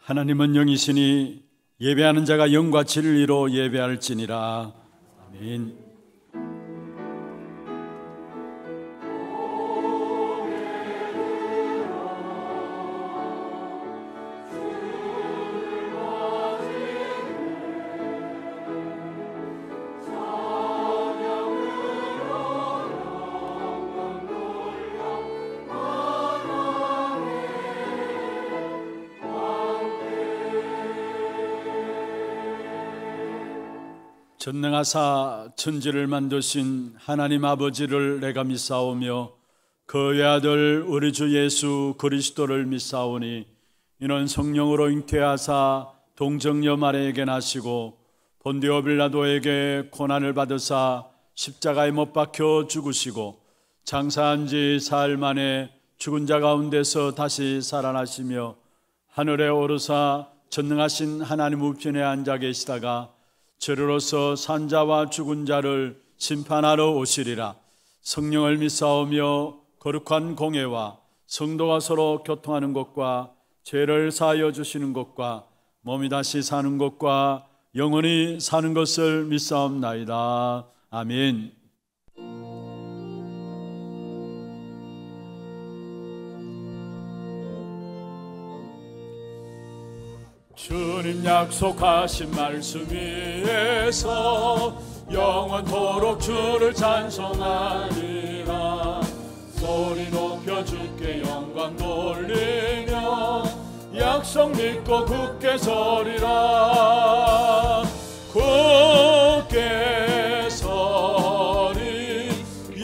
하나님은 영이시니 예배하는 자가 영과 진리로 예배할지니라. 아멘. 전능하사 천지를 만드신 하나님 아버지를 내가 믿사오며 그 외아들 우리 주 예수 그리스도를 믿사오니 이는 성령으로 잉태하사 동정녀 마리아에게 나시고 본디오 빌라도에게 고난을 받으사 십자가에 못 박혀 죽으시고 장사한 지 사흘 만에 죽은 자 가운데서 다시 살아나시며 하늘에 오르사 전능하신 하나님 우편에 앉아 계시다가 저리로서 산자와 죽은 자를 심판하러 오시리라. 성령을 믿사오며 거룩한 공회와 성도가 서로 교통하는 것과 죄를 사하여 주시는 것과 몸이 다시 사는 것과 영원히 사는 것을 믿사옵나이다. 아멘. 주님 약속하신 말씀 위에서 영원토록 주를 찬송하리라. 소리 높여 주께 영광 돌리며 약속 믿고 굳게 서리라. 굳게 서리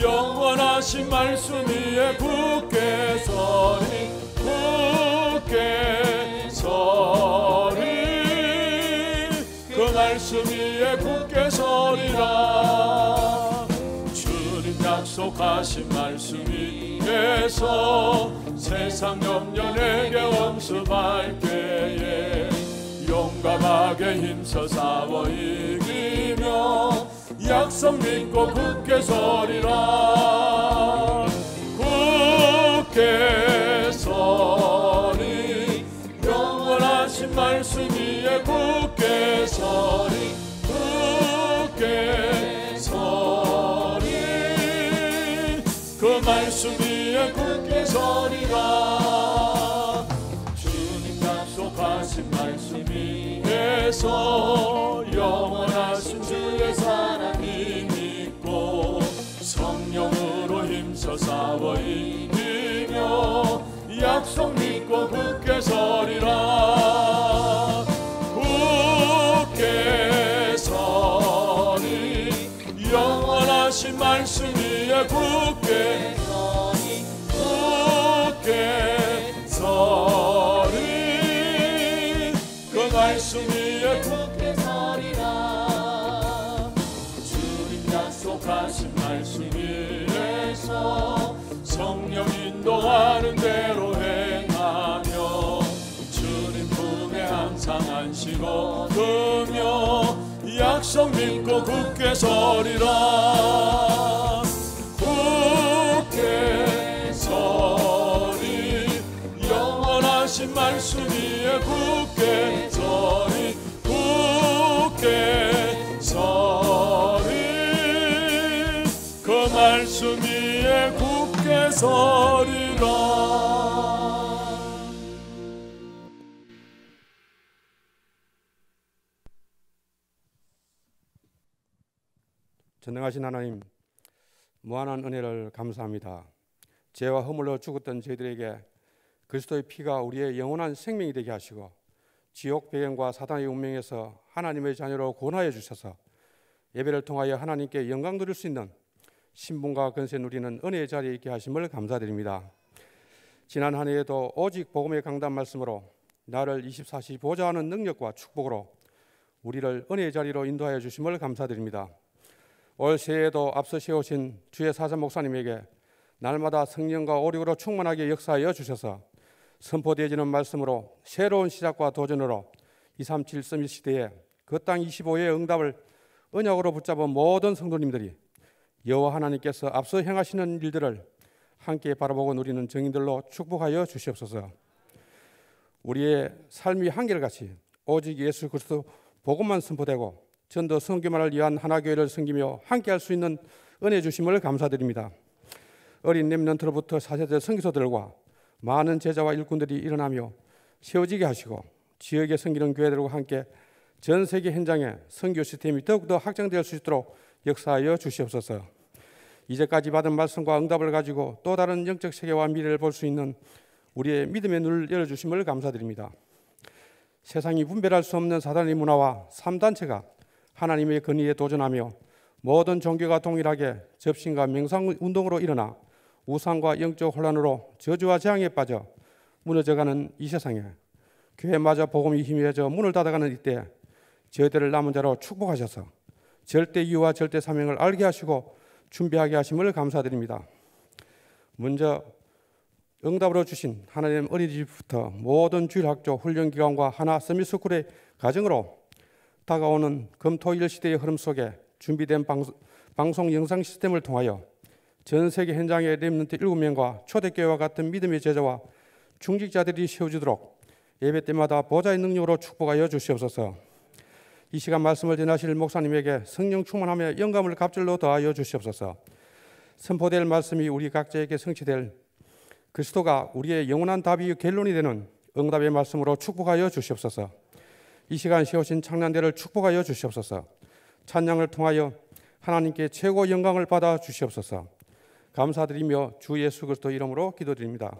영원하신 말씀 위에 굳게 서리 굳게 서리 그 말씀 위에 굳게 서리라. 주님 약속하신 말씀 위에서 세상 염려 내게 엄습할 때에 용감하게 힘써 싸워 이기며 약속 믿고 굳게 서리라. 굳게 서리 영원하신 말씀 위에 굳게 서리 굳게 서리 그 말씀 위에 굳게 서리라. 주님 약속하신 말씀 위에서 영원하신 주의 사랑이 믿고 성령으로 힘써 싸워 이기며 약속 믿고 굳게 서리라. 굳게 서리 영원하신 말씀 위에 굳게 서리 굳게 서리 그 말씀 위에 굳게 서리라. 주님 약속하신 말씀 위에서 성령 인도하는 대로 행하며 주님 품에 항상 안식 얻으며 약속 믿고 굳게 서리라. 굳게 서리 영원하신 말씀 위에 굳게 서리 굳게 서리 그 말씀 위에 굳게 서리라. 전능하신 하나님, 무한한 은혜를 감사합니다. 죄와 허물로 죽었던 저희들에게 그리스도의 피가 우리의 영원한 생명이 되게 하시고 지옥 배경과 사단의 운명에서 하나님의 자녀로 구원하여 주셔서 예배를 통하여 하나님께 영광 드릴 수 있는 신분과 권세 누리는 은혜의 자리에 있게 하심을 감사드립니다. 지난 한 해에도 오직 복음의 강단 말씀으로 나를 24시 보좌하는 능력과 축복으로 우리를 은혜의 자리로 인도하여 주심을 감사드립니다. 올 새해에도 앞서 세우신 주의 사자 목사님에게 날마다 성령과 오력으로 충만하게 역사하여 주셔서 선포되어지는 말씀으로 새로운 시작과 도전으로 237 서밋 시대에 그 땅 25의 응답을 언약으로 붙잡은 모든 성도님들이 여호와 하나님께서 앞서 행하시는 일들을 함께 바라보고 누리는 증인들로 축복하여 주시옵소서. 우리의 삶이 한결같이 오직 예수 그리스도 복음만 선포되고 전도 선교만을 위한 하나교회를 섬기며 함께할 수 있는 은혜 주심을 감사드립니다. 어린 렘넌트로부터 4세대 선교사들과 많은 제자와 일꾼들이 일어나며 세워지게 하시고 지역에 섬기는 교회들과 함께 전 세계 현장에 선교 시스템이 더욱더 확장될 수 있도록 역사하여 주시옵소서. 이제까지 받은 말씀과 응답을 가지고 또 다른 영적 세계와 미래를 볼 수 있는 우리의 믿음의 눈을 열어주심을 감사드립니다. 세상이 분별할 수 없는 사단의 문화와 3단체가 하나님의 권위에 도전하며 모든 종교가 동일하게 접신과 명상운동으로 일어나 우상과 영적 혼란으로 저주와 재앙에 빠져 무너져가는 이 세상에 교회마저 복음이 희미해져 문을 닫아가는 이때 저희들을 남은 자로 축복하셔서 절대 이유와 절대 사명을 알게 하시고 준비하게 하심을 감사드립니다. 먼저 응답으로 주신 하나님 어린이집부터 모든 주일학교 훈련기관과 하나 서밋스쿨의 가정으로 다가오는 금토일 시대의 흐름 속에 준비된 방송 영상 시스템을 통하여 전 세계 현장의 렘넌트 7명과 초대교회와 같은 믿음의 제자와 중직자들이 세워지도록 예배 때마다 보좌의 능력으로 축복하여 주시옵소서. 이 시간 말씀을 전하실 목사님에게 성령 충만함에 영감을 갑절로 더하여 주시옵소서. 선포될 말씀이 우리 각자에게 성취될 그리스도가 우리의 영원한 답이 결론이 되는 응답의 말씀으로 축복하여 주시옵소서. 이 시간 세우신 창년대를 축복하여 주시옵소서. 찬양을 통하여 하나님께 최고 영광을 받아 주시옵소서. 감사드리며 주 예수 그리스도 이름으로 기도드립니다.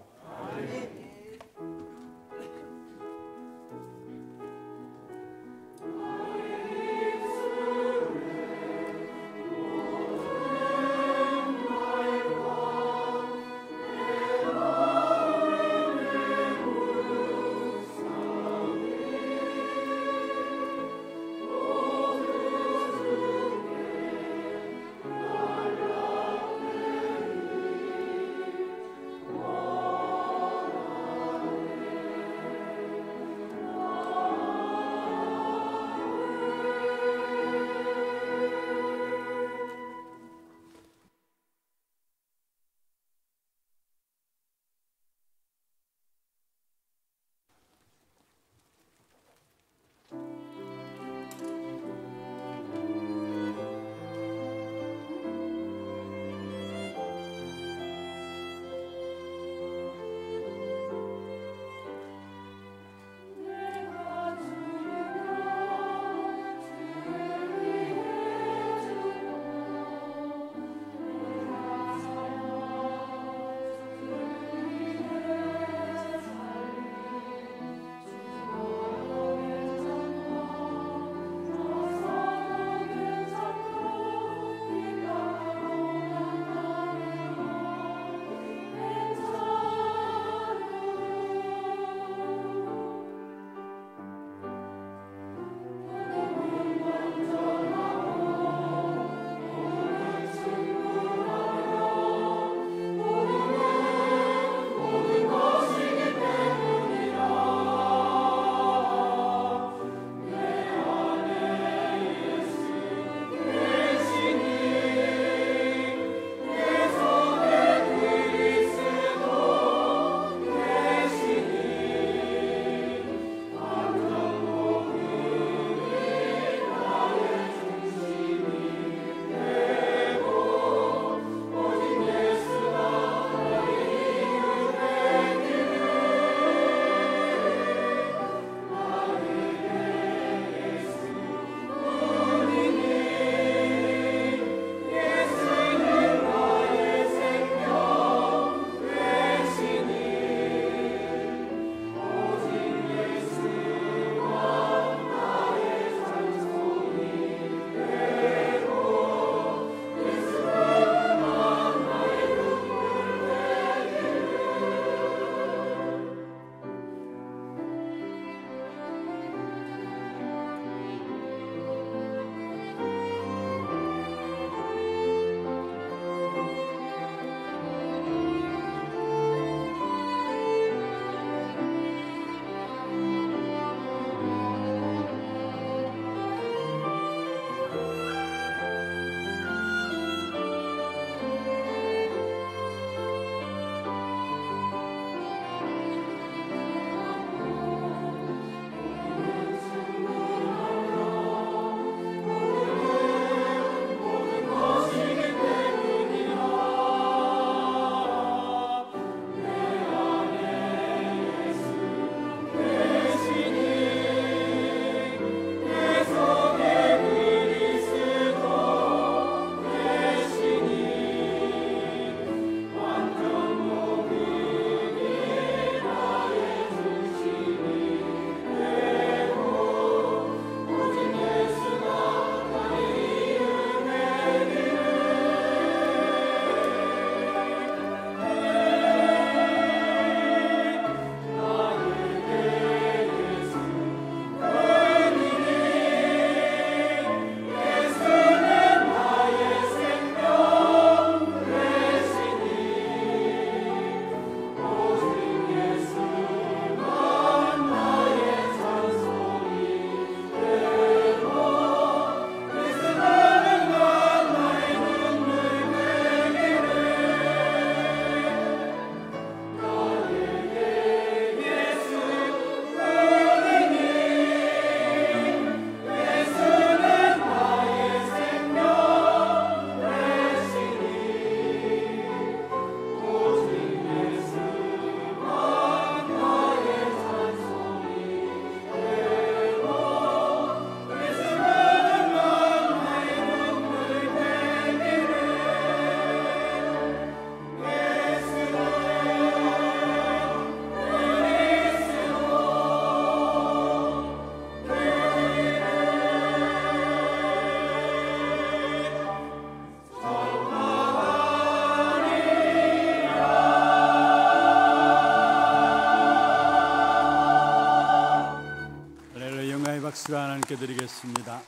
박수를 하나님께 드리겠습니다.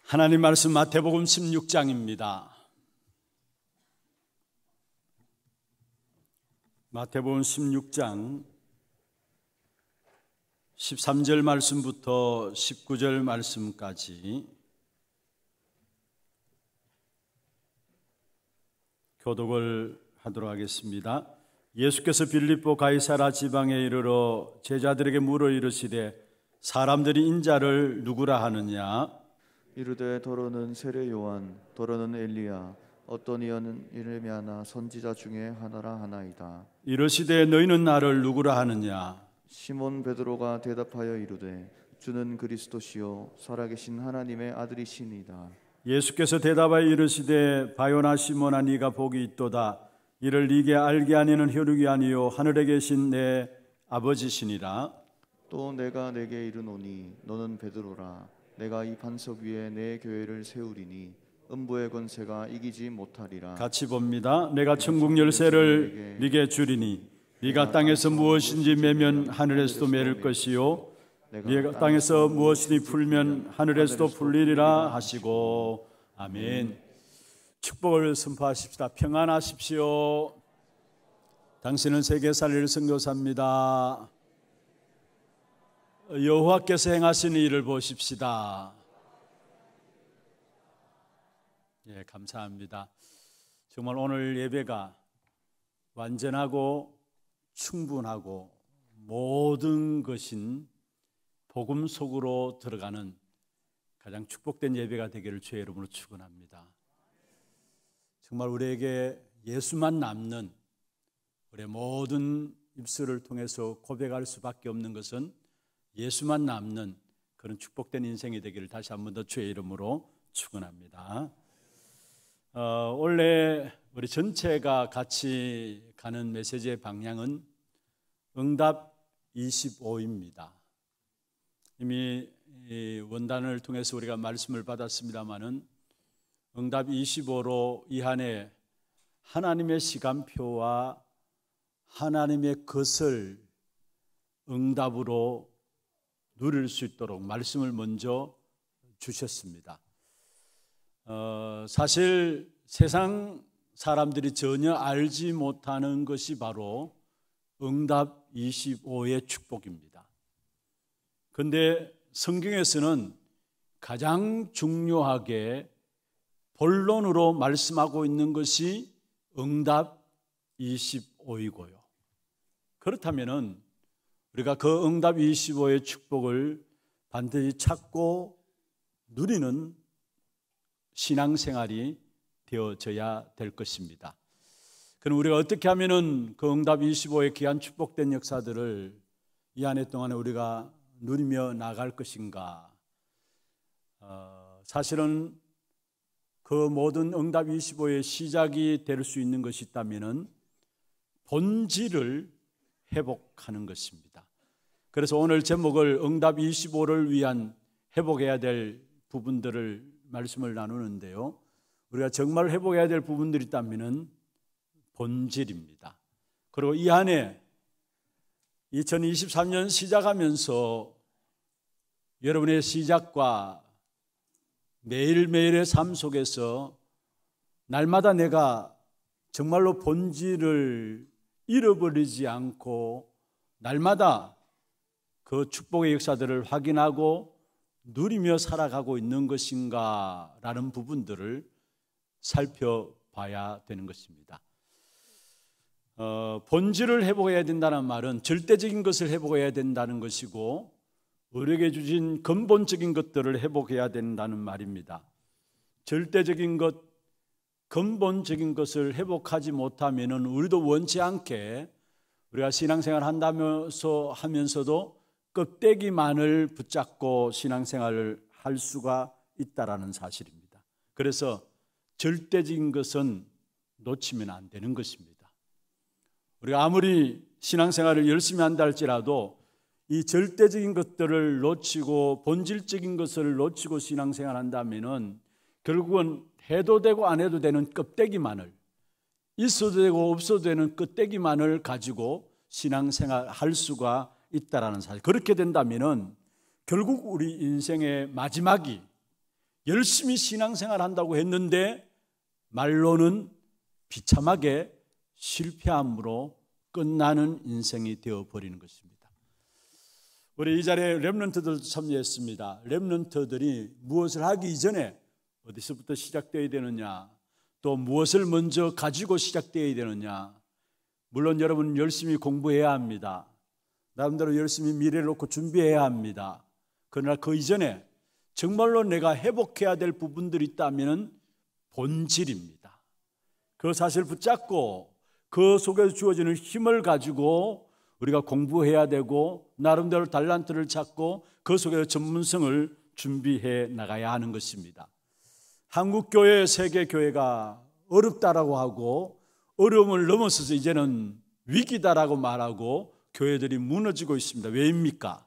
하나님 말씀 마태복음 16장입니다. 마태복음 16장 13절 말씀부터 19절 말씀까지 교독을 하도록 하겠습니다. 예수께서 빌립보 가이사라 지방에 이르러 제자들에게 물어 이르시되 사람들이 인자를 누구라 하느냐? 이르되 더러는 세례 요한, 더러는 엘리야, 어떤 이는 이르미야나 선지자 중에 하나라 하나이다. 이르시되 너희는 나를 누구라 하느냐? 시몬 베드로가 대답하여 이르되 주는 그리스도시요 살아계신 하나님의 아들이시니이다. 예수께서 대답하여 이르시되 바요나 시몬아 네가 복이 있도다. 이를 네게 알게 하니는 혈육이 아니요 하늘에 계신 내 아버지시니라. 또 내가 내게 이르노니 너는 베드로라. 내가 이 반석 위에 내 교회를 세우리니 음부의 권세가 이기지 못하리라. 같이 봅니다. 내가 천국 열쇠를 네게 주리니 네가 땅에서 무엇인지 매면 하늘에서도 매를 것이요 네가 땅에서 무엇이니 풀면 하늘에서도 풀리리라 하시고. 아멘. 축복을 선포하십시다. 평안하십시오. 당신은 세계 살릴 선교사입니다. 여호와께서 행하시는 일을 보십시다. 예, 감사합니다. 정말 오늘 예배가 완전하고 충분하고 모든 것인 복음 속으로 들어가는 가장 축복된 예배가 되기를 주의 이름으로 축원합니다. 정말 우리에게 예수만 남는 우리의 모든 입술을 통해서 고백할 수밖에 없는 것은 예수만 남는 그런 축복된 인생이 되기를 다시 한 번 더 주의 이름으로 축원합니다. 원래 우리 전체가 같이 가는 메시지의 방향은 응답 25입니다. 이미 원단을 통해서 우리가 말씀을 받았습니다마는 응답 25로 이 한 해 하나님의 시간표와 하나님의 것을 응답으로 누릴 수 있도록 말씀을 먼저 주셨습니다. 사실 세상 사람들이 전혀 알지 못하는 것이 바로 응답 25의 축복입니다. 그런데 성경에서는 가장 중요하게 본론으로 말씀하고 있는 것이 응답 25이고요. 그렇다면 우리가 그 응답 25의 축복을 반드시 찾고 누리는 신앙생활이 되어져야 될 것입니다. 그럼 우리가 어떻게 하면 그 응답 25의 귀한 축복된 역사들을 이 한 해 동안에 우리가 누리며 나갈 것인가? 사실은 그 모든 응답 25의 시작이 될 수 있는 것이 있다면 본질을 회복하는 것입니다. 그래서 오늘 제목을 응답 25를 위한 회복해야 될 부분들을 말씀을 나누는데요. 우리가 정말 회복해야 될 부분들이 있다면 본질입니다. 그리고 이 한 해 2023년 시작하면서 여러분의 시작과 매일매일의 삶 속에서 날마다 내가 정말로 본질을 잃어버리지 않고 날마다 그 축복의 역사들을 확인하고 누리며 살아가고 있는 것인가 라는 부분들을 살펴봐야 되는 것입니다. 본질을 회복해야 된다는 말은 절대적인 것을 회복해야 된다는 것이고 우리에게 주신 근본적인 것들을 회복해야 된다는 말입니다. 절대적인 것, 근본적인 것을 회복하지 못하면 우리도 원치 않게 우리가 신앙생활을 하면서도 껍데기만을 붙잡고 신앙생활을 할 수가 있다라는 사실입니다. 그래서 절대적인 것은 놓치면 안 되는 것입니다. 우리가 아무리 신앙생활을 열심히 한다 할지라도 이 절대적인 것들을 놓치고 본질적인 것을 놓치고 신앙생활을 한다면 결국은 해도 되고 안 해도 되는 껍데기만을, 있어도 되고 없어도 되는 껍데기만을 가지고 신앙생활 할 수가 있다라는 사실. 그렇게 된다면은 결국 우리 인생의 마지막이 열심히 신앙생활 한다고 했는데 말로는 비참하게 실패함으로 끝나는 인생이 되어버리는 것입니다. 우리 이 자리에 렘넌트들도 참여했습니다. 렘넌트들이 무엇을 하기 이전에 어디서부터 시작되어야 되느냐, 또 무엇을 먼저 가지고 시작되어야 되느냐. 물론 여러분 열심히 공부해야 합니다. 나름대로 열심히 미래를 놓고 준비해야 합니다. 그러나 그 이전에 정말로 내가 회복해야 될 부분들이 있다면 본질입니다. 그 사실을 붙잡고 그 속에서 주어지는 힘을 가지고 우리가 공부해야 되고 나름대로 달란트를 찾고 그 속에서 전문성을 준비해 나가야 하는 것입니다. 한국교회, 세계교회가 어렵다라고 하고 어려움을 넘어서서 이제는 위기다라고 말하고 교회들이 무너지고 있습니다. 왜입니까?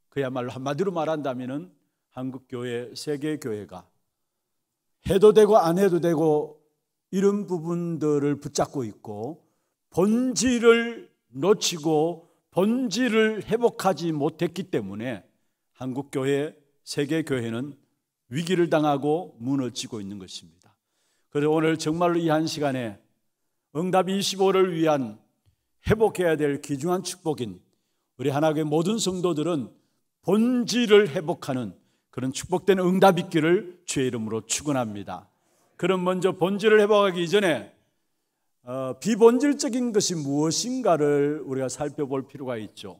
그야말로 한마디로 말한다면 한국교회, 세계교회가 해도 되고 안 해도 되고 이런 부분들을 붙잡고 있고 본질을 놓치고 본질을 회복하지 못했기 때문에 한국교회, 세계교회는 위기를 당하고 무너지고 있는 것입니다. 그래서 오늘 정말로 이 한 시간에 응답 25를 위한 회복해야 될 귀중한 축복인 우리 하나교회 모든 성도들은 본질을 회복하는 그런 축복된 응답 있기를 주의 이름으로 축원합니다. 그럼 먼저 본질을 회복하기 이전에 비본질적인 것이 무엇인가를 우리가 살펴볼 필요가 있죠.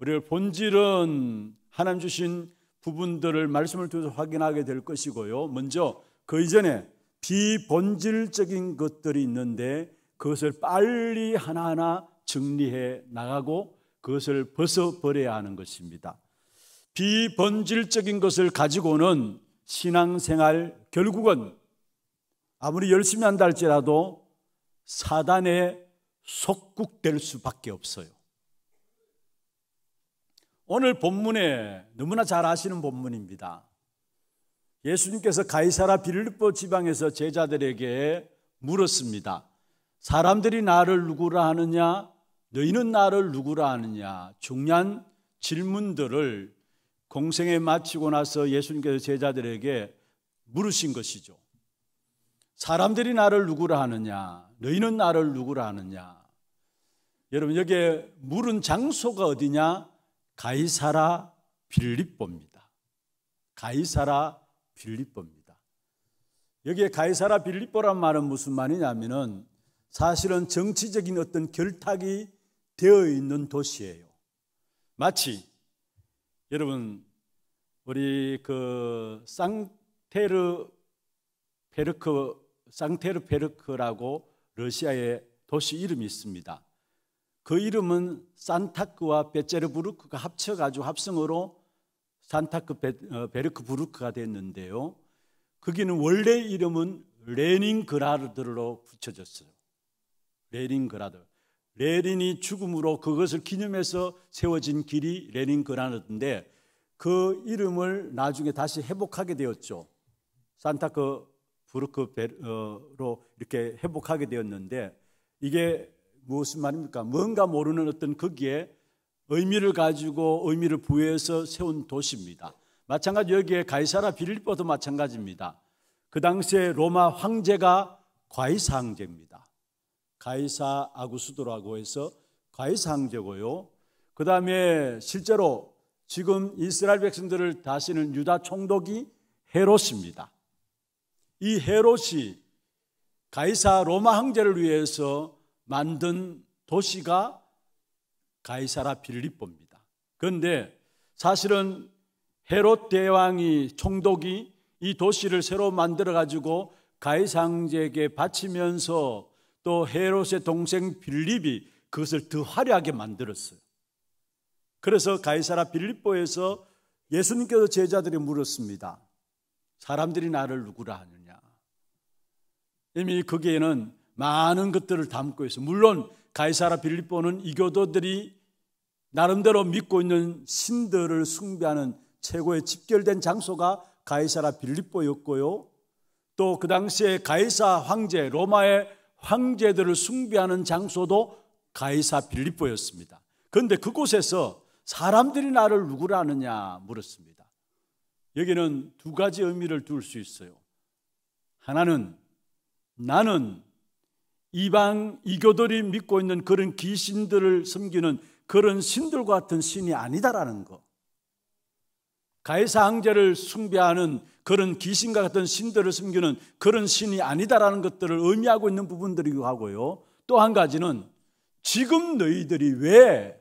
우리의 본질은 하나님 주신 부분들을 말씀을 통해서 확인하게 될 것이고요. 먼저 그 이전에 비본질적인 것들이 있는데 그것을 빨리 하나하나 정리해 나가고 그것을 벗어버려야 하는 것입니다. 비본질적인 것을 가지고는 신앙생활 결국은 아무리 열심히 한다 할지라도 사단에 속국될 수밖에 없어요. 오늘 본문에 너무나 잘 아시는 본문입니다. 예수님께서 가이사라 빌립보 지방에서 제자들에게 물었습니다. 사람들이 나를 누구라 하느냐? 너희는 나를 누구라 하느냐? 중요한 질문들을 공생에 마치고 나서 예수님께서 제자들에게 물으신 것이죠. 사람들이 나를 누구라 하느냐? 너희는 나를 누구라 하느냐? 여러분 여기에 물은 장소가 어디냐? 가이사라 빌립보입니다. 가이사라 빌립보입니다. 여기에 가이사라 빌립보란 말은 무슨 말이냐면은 사실은 정치적인 어떤 결탁이 되어 있는 도시예요. 마치 여러분 우리 그 상테르베르크라고 러시아의 도시 이름이 있습니다. 그 이름은 산타크와 베체르부르크가 합쳐가지고 합성어로 산타크베르크부르크가 됐는데요. 거기는 원래 이름은 레닌그라드로 붙여졌어요. 레닌그라드. 레닌이 죽음으로 그것을 기념해서 세워진 길이 레닌그라드인데 그 이름을 나중에 다시 회복하게 되었죠. 산타크부르크로 이렇게 회복하게 되었는데 이게 무슨 말입니까? 뭔가 모르는 어떤 거기에 의미를 가지고 의미를 부여해서 세운 도시입니다. 마찬가지 여기에 가이사라 빌립보도 마찬가지입니다. 그 당시에 로마 황제가 가이사 황제입니다. 가이사 아구스도라고 해서 가이사 황제고요. 그 다음에 실제로 지금 이스라엘 백성들을 다스리는 유다 총독이 헤롯입니다. 이 헤롯이 가이사 로마 황제를 위해서 만든 도시가 가이사라 빌립보입니다. 그런데 사실은 헤롯 대왕이 총독이 이 도시를 새로 만들어 가지고 가이사 황제에게 바치면서 또 헤롯의 동생 빌립이 그것을 더 화려하게 만들었어요. 그래서 가이사라 빌립보에서 예수님께서 제자들이 물었습니다. 사람들이 나를 누구라 하느냐? 이미 거기에는 많은 것들을 담고 있어요. 물론 가이사라 빌립보는 이교도들이 나름대로 믿고 있는 신들을 숭배하는 최고의 집결된 장소가 가이사라 빌립보였고요. 또 그 당시에 가이사 황제, 로마의 황제들을 숭배하는 장소도 가이사 빌립보였습니다. 그런데 그곳에서 사람들이 나를 누구라 하느냐 물었습니다. 여기는 두 가지 의미를 둘 수 있어요. 하나는 나는 이방 이교들이 믿고 있는 그런 귀신들을 섬기는 그런 신들과 같은 신이 아니다라는 거. 가이사 황제를 숭배하는 그런 귀신과 같은 신들을 섬기는 그런 신이 아니다라는 것들을 의미하고 있는 부분들이기도 하고요. 또 한 가지는 지금 너희들이 왜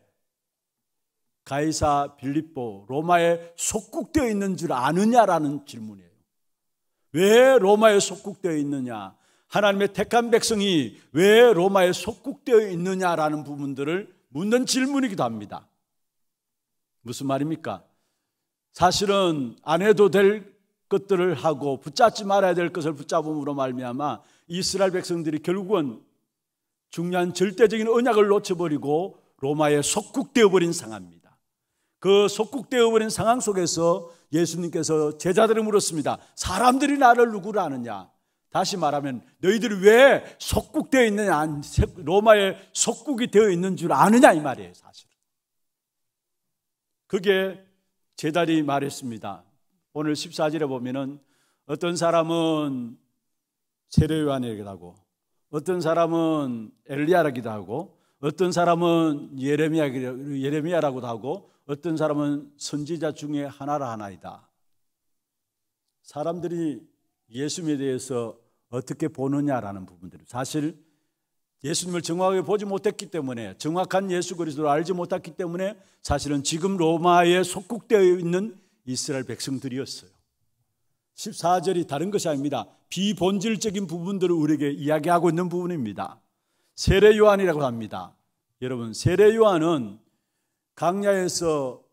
가이사 빌립보 로마에 속국되어 있는 줄 아느냐라는 질문이에요. 왜 로마에 속국되어 있느냐, 하나님의 택한 백성이 왜 로마에 속국되어 있느냐라는 부분들을 묻는 질문이기도 합니다. 무슨 말입니까? 사실은 안 해도 될 것들을 하고 붙잡지 말아야 될 것을 붙잡음으로 말미암아 이스라엘 백성들이 결국은 중요한 절대적인 언약을 놓쳐버리고 로마에 속국되어 버린 상황입니다. 그 속국되어 버린 상황 속에서 예수님께서 제자들을 물었습니다. 사람들이 나를 누구라 하느냐? 다시 말하면 너희들이 왜 속국되어 있느냐, 로마에 속국이 되어 있는 줄 아느냐 이 말이에요. 사실은 그게 제자들이 말했습니다. 오늘 14절에 보면은 어떤 사람은 세례 요한이라기도 하고, 어떤 사람은 엘리야라기도 하고, 어떤 사람은 예레미야라고도 하고, 어떤 사람은 선지자 중에 하나라 하나이다. 사람들이 예수님에 대해서 어떻게 보느냐라는 부분들이, 사실 예수님을 정확하게 보지 못했기 때문에, 정확한 예수 그리스도를 알지 못했기 때문에 사실은 지금 로마에 속국되어 있는 이스라엘 백성들이었어요. 14절이 다른 것이 아닙니다. 비본질적인 부분들을 우리에게 이야기하고 있는 부분입니다. 세례 요한이라고 합니다. 여러분, 세례 요한은 강야에서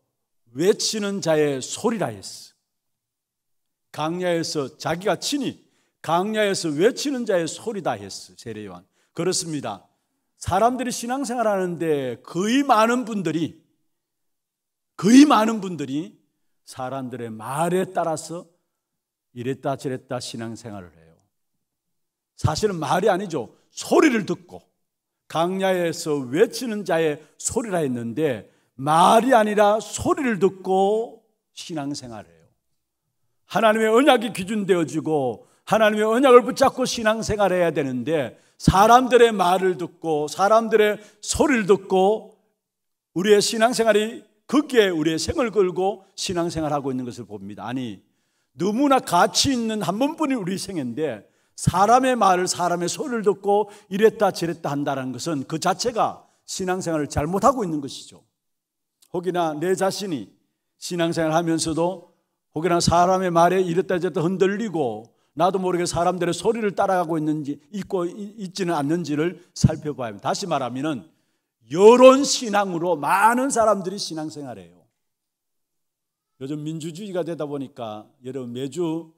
외치는 자의 소리라 했어. 강야에서 자기가 친히 강야에서 외치는 자의 소리다 했어. 세례 요한. 그렇습니다. 사람들이 신앙생활 하는데 거의 많은 분들이 사람들의 말에 따라서 이랬다 저랬다 신앙생활을 해요. 사실은 말이 아니죠. 소리를 듣고 강야에서 외치는 자의 소리라 했는데 말이 아니라 소리를 듣고 신앙생활을 해요. 하나님의 언약이 기준되어지고 하나님의 언약을 붙잡고 신앙생활을 해야 되는데 사람들의 말을 듣고 사람들의 소리를 듣고 우리의 신앙생활이 거기에 우리의 생을 걸고 신앙생활하고 있는 것을 봅니다. 아니, 너무나 가치 있는 한 번뿐인 우리 생인데 사람의 말을, 사람의 소리를 듣고 이랬다 저랬다 한다는 것은 그 자체가 신앙생활을 잘못하고 있는 것이죠. 혹이나 내 자신이 신앙생활을 하면서도 혹이나 사람의 말에 이랬다 저랬다 흔들리고 나도 모르게 사람들의 소리를 따라가고 있는지 있지는 않는지를 살펴봐야 합니다. 다시 말하면 여론 신앙으로 많은 사람들이 신앙생활해요. 요즘 민주주의가 되다 보니까 여러분 매주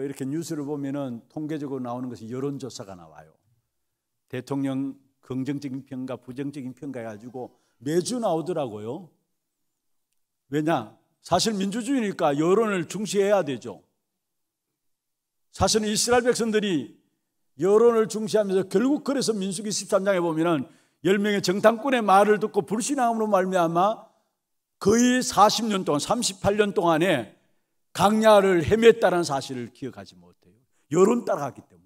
이렇게 뉴스를 보면은 통계적으로 나오는 것이 여론조사가 나와요. 대통령 긍정적인 평가, 부정적인 평가 해가지고 매주 나오더라고요. 왜냐? 사실 민주주의니까 여론을 중시해야 되죠. 사실은 이스라엘 백성들이 여론을 중시하면서 결국 그래서 민수기 13장에 보면은 10명의 정탐꾼의 말을 듣고 불신앙으로 말미암아 거의 40년 동안 38년 동안에 강야를 헤맸다는 사실을 기억하지 못해요. 여론 따라갔기 때문에.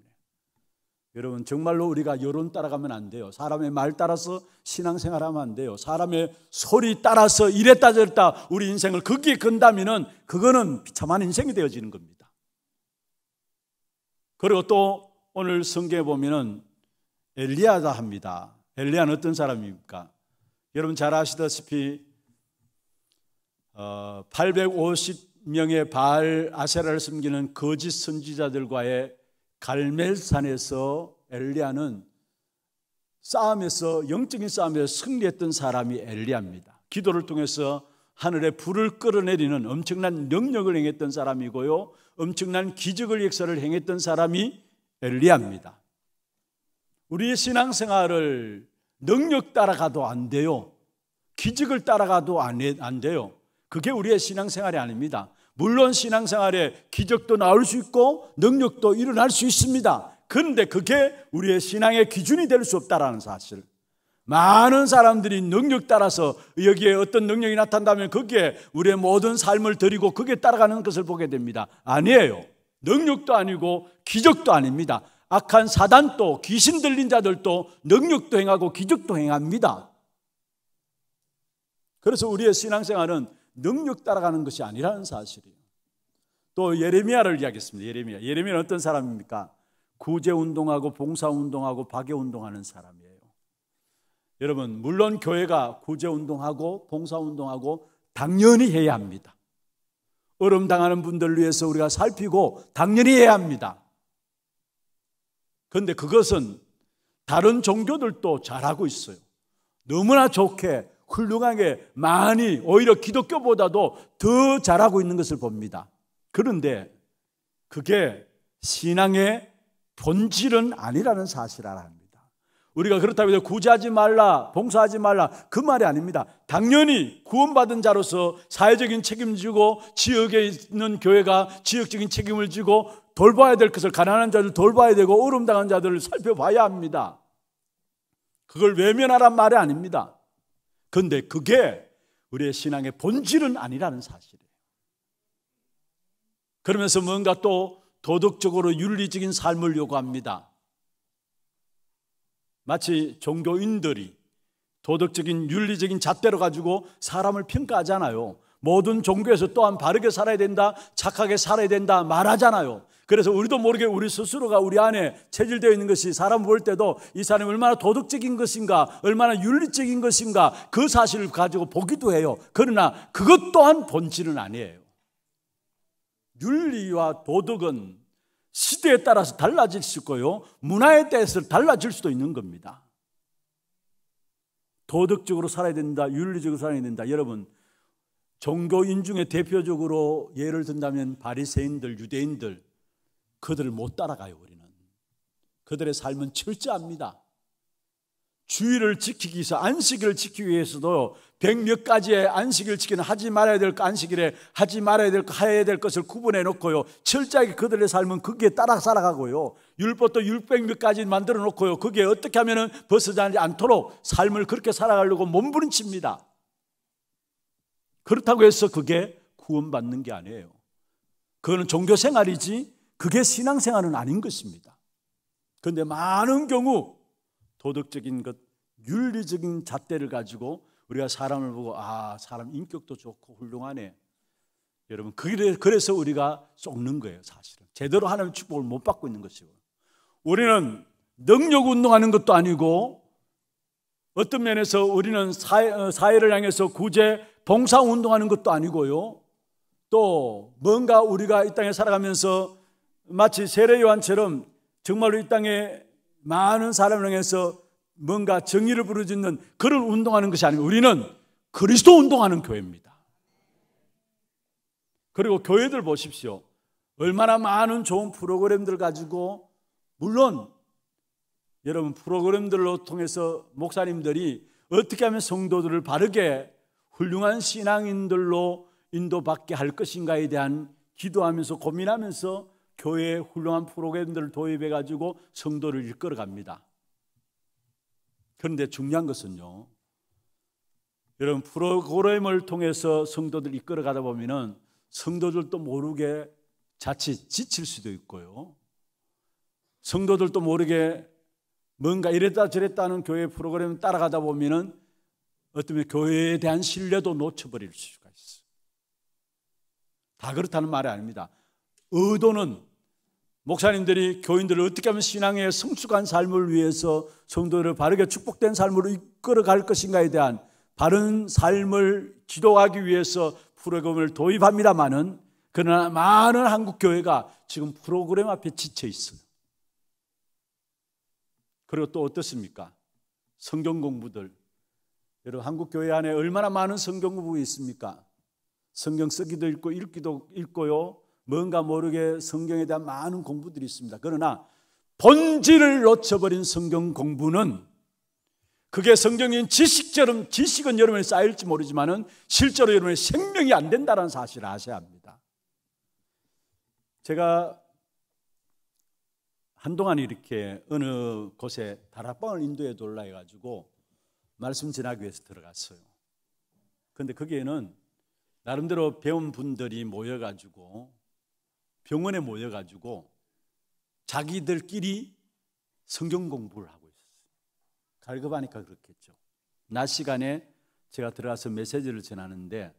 여러분 정말로 우리가 여론 따라가면 안 돼요. 사람의 말 따라서 신앙생활하면 안 돼요. 사람의 소리 따라서 이랬다 저랬다 우리 인생을 거기에 건다면은 그거는 비참한 인생이 되어지는 겁니다. 그리고 또 오늘 성경에 보면은 엘리야다 합니다. 엘리야는 어떤 사람입니까? 여러분 잘 아시다시피 850명의 바알 아세라를 섬기는 거짓 선지자들과의 갈멜산에서 엘리야는 싸움에서, 영적인 싸움에서 승리했던 사람이 엘리야입니다. 기도를 통해서 하늘에 불을 끌어내리는 엄청난 능력을 행했던 사람이고요, 엄청난 기적을 역사를 행했던 사람이 엘리야입니다. 우리의 신앙생활을 능력 따라가도 안 돼요. 기적을 따라가도 안 돼요. 그게 우리의 신앙생활이 아닙니다. 물론 신앙생활에 기적도 나올 수 있고 능력도 일어날 수 있습니다. 그런데 그게 우리의 신앙의 기준이 될 수 없다라는 사실. 많은 사람들이 능력 따라서 여기에 어떤 능력이 나타난다면 거기에 우리의 모든 삶을 드리고 거기에 따라가는 것을 보게 됩니다. 아니에요. 능력도 아니고 기적도 아닙니다. 악한 사단도 귀신 들린 자들도 능력도 행하고 기적도 행합니다. 그래서 우리의 신앙생활은 능력 따라가는 것이 아니라는 사실이에요. 또 예레미야를 이야기했습니다. 예레미야는 어떤 사람입니까? 구제운동하고 봉사운동하고 박애운동하는 사람이에요. 여러분, 물론 교회가 구제운동하고 봉사운동하고 당연히 해야 합니다. 어려움 당하는 분들을 위해서 우리가 살피고 당연히 해야 합니다. 그런데 그것은 다른 종교들도 잘하고 있어요. 너무나 좋게 훌륭하게 많이 오히려 기독교보다도 더 잘하고 있는 것을 봅니다. 그런데 그게 신앙의 본질은 아니라는 사실을 알아야 합니다. 우리가 그렇다고 해서 구제하지 말라, 봉사하지 말라 그 말이 아닙니다. 당연히 구원받은 자로서 사회적인 책임지고 지역에 있는 교회가 지역적인 책임을 지고 돌봐야 될 것을 가난한 자들 돌봐야 되고 어려움 당한 자들을 살펴봐야 합니다. 그걸 외면하란 말이 아닙니다. 그런데 그게 우리의 신앙의 본질은 아니라는 사실이에요. 그러면서 뭔가 또 도덕적으로 윤리적인 삶을 요구합니다. 마치 종교인들이 도덕적인 윤리적인 잣대로 가지고 사람을 평가하잖아요. 모든 종교에서 또한 바르게 살아야 된다, 착하게 살아야 된다 말하잖아요. 그래서 우리도 모르게 우리 스스로가 우리 안에 체질되어 있는 것이 사람을 볼 때도 이 사람이 얼마나 도덕적인 것인가, 얼마나 윤리적인 것인가 그 사실을 가지고 보기도 해요. 그러나 그것 또한 본질은 아니에요. 윤리와 도덕은 시대에 따라서 달라질 수 있고요, 문화에 따라서 달라질 수도 있는 겁니다. 도덕적으로 살아야 된다, 윤리적으로 살아야 된다. 여러분, 종교인 중에 대표적으로 예를 든다면 바리새인들, 유대인들, 그들을 못 따라가요. 우리는 그들의 삶은 철저합니다. 주의를 지키기 위해서, 안식일을 지키기 위해서도 100몇 가지의 안식일 지키는 하지 말아야 될 안식일에 하지 말아야 될 해야 될 것을 구분해 놓고요, 철저하게 그들의 삶은 거기에 따라 살아가고요, 율법도 600몇 가지 만들어 놓고요, 거기에 어떻게 하면은 벗어나지 않도록 삶을 그렇게 살아가려고 몸부림칩니다. 그렇다고 해서 그게 구원받는 게 아니에요. 그거는 종교생활이지 그게 신앙생활은 아닌 것입니다. 그런데 많은 경우 도덕적인 것, 윤리적인 잣대를 가지고 우리가 사람을 보고 사람 인격도 좋고 훌륭하네. 여러분, 그래서 우리가 속는 거예요. 사실은 제대로 하나님의 축복을 못 받고 있는 것이고, 우리는 능력 운동하는 것도 아니고 어떤 면에서 우리는 사회를 향해서 구제, 봉사 운동하는 것도 아니고요, 또 뭔가 우리가 이 땅에 살아가면서 마치 세례 요한처럼 정말로 이 땅에 많은 사람을 향해서 뭔가 정의를 부르짖는 그런 운동하는 것이 아니고 우리는 그리스도 운동하는 교회입니다. 그리고 교회들 보십시오. 얼마나 많은 좋은 프로그램들 가지고, 물론 여러분 프로그램들로 통해서 목사님들이 어떻게 하면 성도들을 바르게 훌륭한 신앙인들로 인도받게 할 것인가에 대한 기도하면서 고민하면서 교회에 훌륭한 프로그램들을 도입해 가지고 성도를 이끌어 갑니다. 그런데 중요한 것은요, 여러분 프로그램을 통해서 성도들 이끌어 가다 보면은 성도들도 모르게 자칫 지칠 수도 있고요, 성도들도 모르게 뭔가 이랬다 저랬다 하는 교회 프로그램 따라가다 보면은 어쩌면 교회에 대한 신뢰도 놓쳐버릴 수가 있어요. 다 그렇다는 말이 아닙니다. 의도는 목사님들이 교인들을 어떻게 하면 신앙의 성숙한 삶을 위해서 성도들을 바르게 축복된 삶으로 이끌어갈 것인가에 대한 바른 삶을 지도하기 위해서 프로그램을 도입합니다마는, 그러나 많은 한국 교회가 지금 프로그램 앞에 지쳐 있어요. 그리고 또 어떻습니까? 성경 공부들, 여러분 한국 교회 안에 얼마나 많은 성경 공부가 있습니까? 성경 쓰기도 읽고 읽기도 읽고요, 뭔가 모르게 성경에 대한 많은 공부들이 있습니다. 그러나 본질을 놓쳐버린 성경 공부는, 그게 성경인 지식은 여러분이 쌓일지 모르지만 실제로 여러분의 생명이 안 된다는 사실을 아셔야 합니다. 제가 한동안 이렇게 어느 곳에 다락방을 인도에 돌라 해가지고 말씀 전하기 위해서 들어갔어요. 그런데 거기에는 나름대로 배운 분들이 모여가지고 병원에 모여가지고 자기들끼리 성경 공부를 하고 있었어요. 갈급하니까 그렇겠죠. 낮 시간에 제가 들어가서 메시지를 전하는데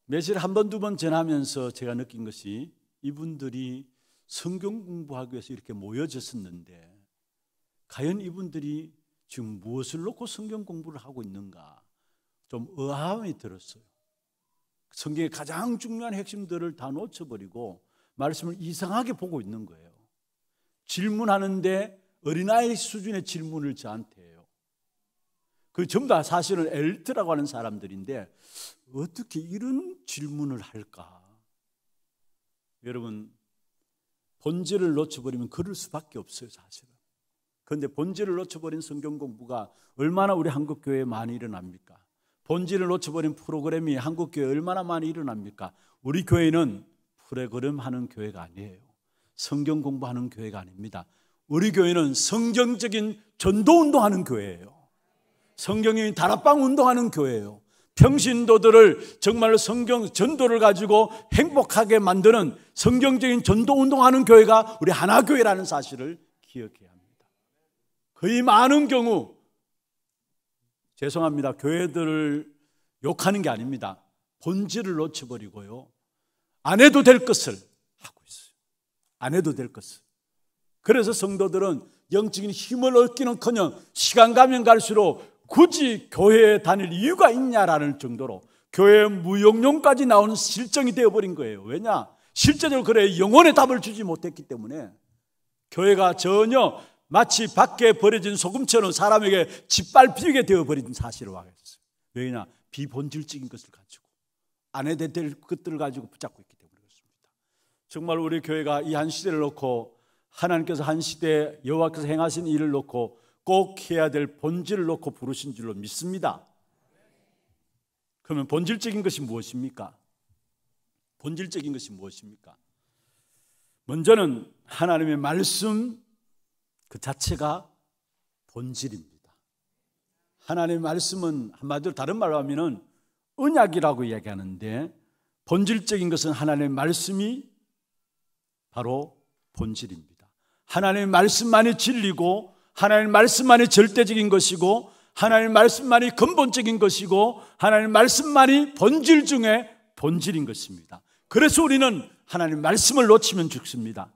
메시지를 한 번, 두 번 전하면서 제가 느낀 것이 이분들이 성경 공부하기 위해서 이렇게 모여졌었는데 과연 이분들이 지금 무엇을 놓고 성경 공부를 하고 있는가 좀 의아함이 들었어요. 성경의 가장 중요한 핵심들을 다 놓쳐버리고 말씀을 이상하게 보고 있는 거예요. 질문하는데 어린아이 수준의 질문을 저한테 해요. 그 전부 다 사실은 엘트라고 하는 사람들인데 어떻게 이런 질문을 할까? 여러분, 본질을 놓쳐버리면 그럴 수밖에 없어요, 사실은. 그런데 본질을 놓쳐버린 성경 공부가 얼마나 우리 한국교회에 많이 일어납니까? 본질을 놓쳐버린 프로그램이 한국교회에 얼마나 많이 일어납니까? 우리 교회는 프로그램하는 교회가 아니에요. 성경 공부하는 교회가 아닙니다. 우리 교회는 성경적인 전도운동하는 교회예요. 성경적인 다락방 운동하는 교회예요. 평신도들을 정말로 성경 전도를 가지고 행복하게 만드는 성경적인 전도운동하는 교회가 우리 하나교회라는 사실을 기억해야 합니다. 거의 많은 경우 죄송합니다. 교회들을 욕하는 게 아닙니다. 본질을 놓쳐버리고요. 안 해도 될 것을 하고 있어요. 안 해도 될 것을. 그래서 성도들은 영적인 힘을 얻기는커녕 시간 가면 갈수록 굳이 교회에 다닐 이유가 있냐라는 정도로 교회 무용론까지 나오는 실정이 되어버린 거예요. 왜냐? 실제적으로 그래 영혼의 답을 주지 못했기 때문에 교회가 전혀 마치 밖에 버려진 소금처럼 사람에게 짓밟히게 되어버린 사실을 와겠어요. 왜냐? 비본질적인 것을 가지고 안 해도 될 것들을 가지고 붙잡고 있기 때문에 그렇습니다. 정말 우리 교회가 이 한 시대를 놓고 하나님께서 한 시대에 여호와께서 행하신 일을 놓고 꼭 해야 될 본질을 놓고 부르신 줄로 믿습니다. 그러면 본질적인 것이 무엇입니까? 본질적인 것이 무엇입니까? 먼저는 하나님의 말씀 그 자체가 본질입니다. 하나님의 말씀은 한마디로 다른 말로 하면 언약이라고 이야기하는데 본질적인 것은 하나님의 말씀이 바로 본질입니다. 하나님의 말씀만이 진리고 하나님의 말씀만이 절대적인 것이고 하나님의 말씀만이 근본적인 것이고 하나님의 말씀만이 본질 중에 본질인 것입니다. 그래서 우리는 하나님의 말씀을 놓치면 죽습니다.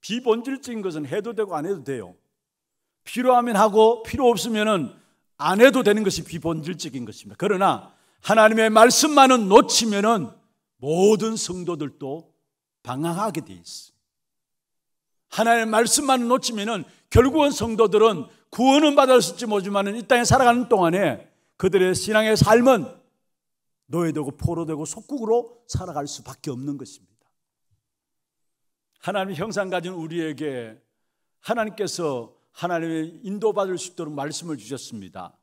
비본질적인 것은 해도 되고 안 해도 돼요. 필요하면 하고 필요 없으면 안 해도 되는 것이 비본질적인 것입니다. 그러나 하나님의 말씀만은 놓치면 모든 성도들도 방황하게 돼 있어요. 하나님의 말씀만 놓치면 결국은 성도들은 구원은 받았을지 모르지만 이 땅에 살아가는 동안에 그들의 신앙의 삶은 노예되고 포로되고 속국으로 살아갈 수밖에 없는 것입니다. 하나님의 형상 가진 우리에게 하나님께서 하나님의 인도받을 수 있도록 말씀을 주셨습니다.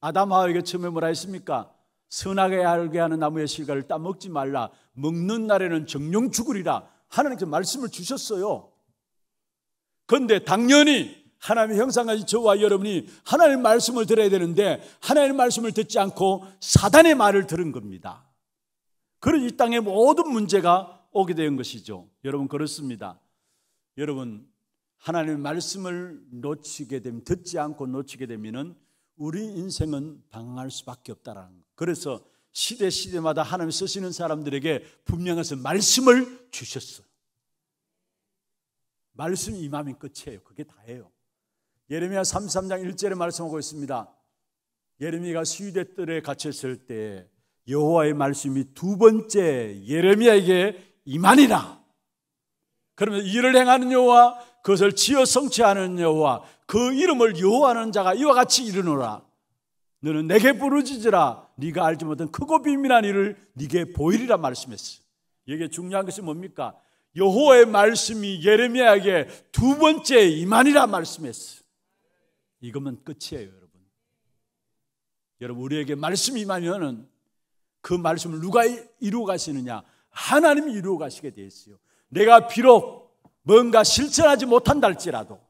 아담 하와에게 처음에 뭐라 했습니까? 선하게 알게 하는 나무의 실과를 따먹지 말라. 먹는 날에는 정령 죽으리라. 하나님께서 말씀을 주셨어요. 그런데 당연히 하나님의 형상 가진 저와 여러분이 하나님의 말씀을 들어야 되는데 하나님의 말씀을 듣지 않고 사단의 말을 들은 겁니다. 그래서 이 땅에 모든 문제가 오게 된 것이죠. 여러분 그렇습니다. 여러분 하나님의 말씀을 놓치게 되면 듣지 않고 놓치게 되면 우리 인생은 방황할 수밖에 없다라는 것. 그래서 시대마다 하나님 쓰시는 사람들에게 분명해서 말씀을 주셨어요. 말씀이 임하면 끝이에요. 그게 다예요. 예레미야 33장 1절에 말씀하고 있습니다. 예레미야가 시위대 뜰에 갇혔을 때 여호와의 말씀이 두 번째 예레미야에게 임하니라. 그러면 일을 행하는 여호와 그것을 지어 성취하는 여호와 그 이름을 여호와하는 자가 이와 같이 이르노라. 너는 내게 부르짖으라. 네가 알지 못한 크고 비밀한 일을 네게 보이리라 말씀했어요. 이게 중요한 것이 뭡니까? 여호와의 말씀이 예레미야에게 두 번째 임하니라 말씀했어요. 이거면 끝이에요, 여러분. 여러분 우리에게 말씀이 임하면은 그 말씀을 누가 이루어 가시느냐? 하나님이 이루어 가시게 되어 있어요. 내가 비록 뭔가 실천하지 못한다 할지라도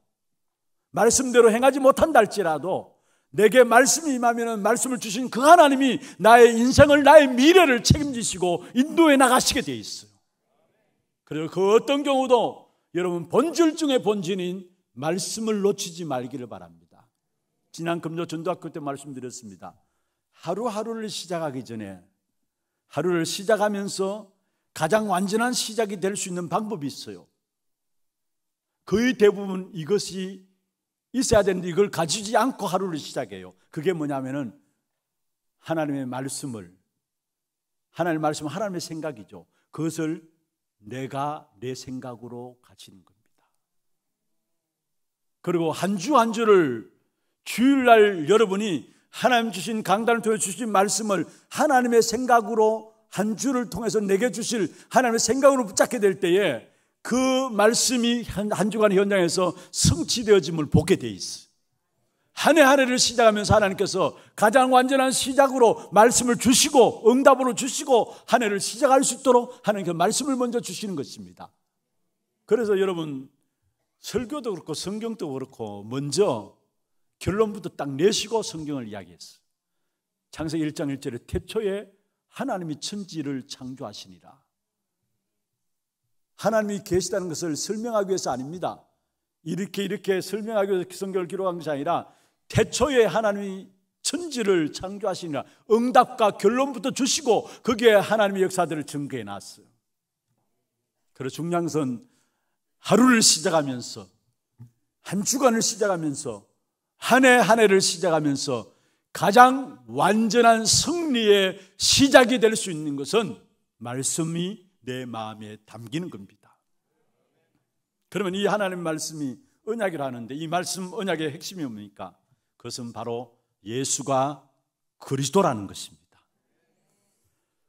말씀대로 행하지 못한다 할지라도 내게 말씀이 임하면 말씀을 주신 그 하나님이 나의 인생을, 나의 미래를 책임지시고 인도해 나가시게 되어 있어요. 그리고 그 어떤 경우도 여러분 본질 중에 본질인 말씀을 놓치지 말기를 바랍니다. 지난 금요 전도학교 때 말씀드렸습니다. 하루하루를 시작하기 전에 하루를 시작하면서 가장 완전한 시작이 될 수 있는 방법이 있어요. 거의 대부분 이것이 있어야 되는데 이걸 가지지 않고 하루를 시작해요. 그게 뭐냐면은 하나님의 말씀을, 하나님의 말씀은 하나님의 생각이죠. 그것을 내가 내 생각으로 가지는 겁니다. 그리고 한 주 한 주를 주일날 여러분이 하나님 주신 강단을 통해 주신 말씀을 하나님의 생각으로 한 주를 통해서 내게 주실 하나님의 생각으로 붙잡게 될 때에 그 말씀이 한 주간의 현장에서 성취되어짐을 보게 돼 있어요. 한 해 한 해를 시작하면서 하나님께서 가장 완전한 시작으로 말씀을 주시고 응답으로 주시고 한 해를 시작할 수 있도록 하나님께서 말씀을 먼저 주시는 것입니다. 그래서 여러분 설교도 그렇고 성경도 그렇고 먼저 결론부터 딱 내시고 성경을 이야기했어요. 창세기 1장 1절에 태초에 하나님이 천지를 창조하시니라. 하나님이 계시다는 것을 설명하기 위해서 아닙니다. 이렇게 설명하기 위해서 성경을 기록한 것이 아니라 태초에 하나님이 천지를 창조하시니라. 응답과 결론부터 주시고 거기에 하나님의 역사들을 증거해 놨어요. 그래서 중요한 것은 하루를 시작하면서 한 주간을 시작하면서 한 해 한 해를 시작하면서 가장 완전한 승리의 시작이 될 수 있는 것은 말씀이 내 마음에 담기는 겁니다. 그러면 이 하나님의 말씀이 언약이라 하는데 이 말씀 언약의 핵심이 뭡니까? 그것은 바로 예수가 그리스도라는 것입니다.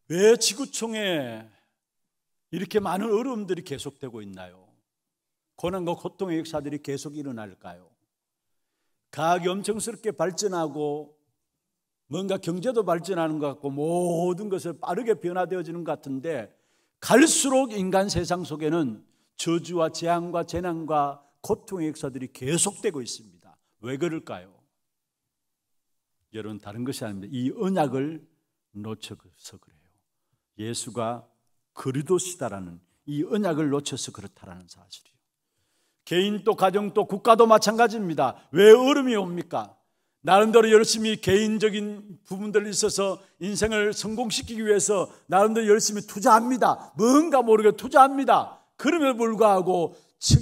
왜 지구촌에 이렇게 많은 어려움들이 계속되고 있나요? 고난과 고통의 역사들이 계속 일어날까요? 과학이 엄청스럽게 발전하고 뭔가 경제도 발전하는 것 같고 모든 것을 빠르게 변화되어지는 것 같은데 갈수록 인간 세상 속에는 저주와 재앙과 재난과 고통의 역사들이 계속되고 있습니다. 왜 그럴까요? 여러분 다른 것이 아닙니다. 이 언약을 놓쳐서 그래요. 예수가 그리스도시다라는 이 언약을 놓쳐서 그렇다라는 사실이에요. 개인도 가정도 국가도 마찬가지입니다. 왜 어려움이 옵니까? 나름대로 열심히 개인적인 부분들이 있어서 인생을 성공시키기 위해서 나름대로 열심히 투자합니다. 뭔가 모르게 투자합니다. 그럼에도 불구하고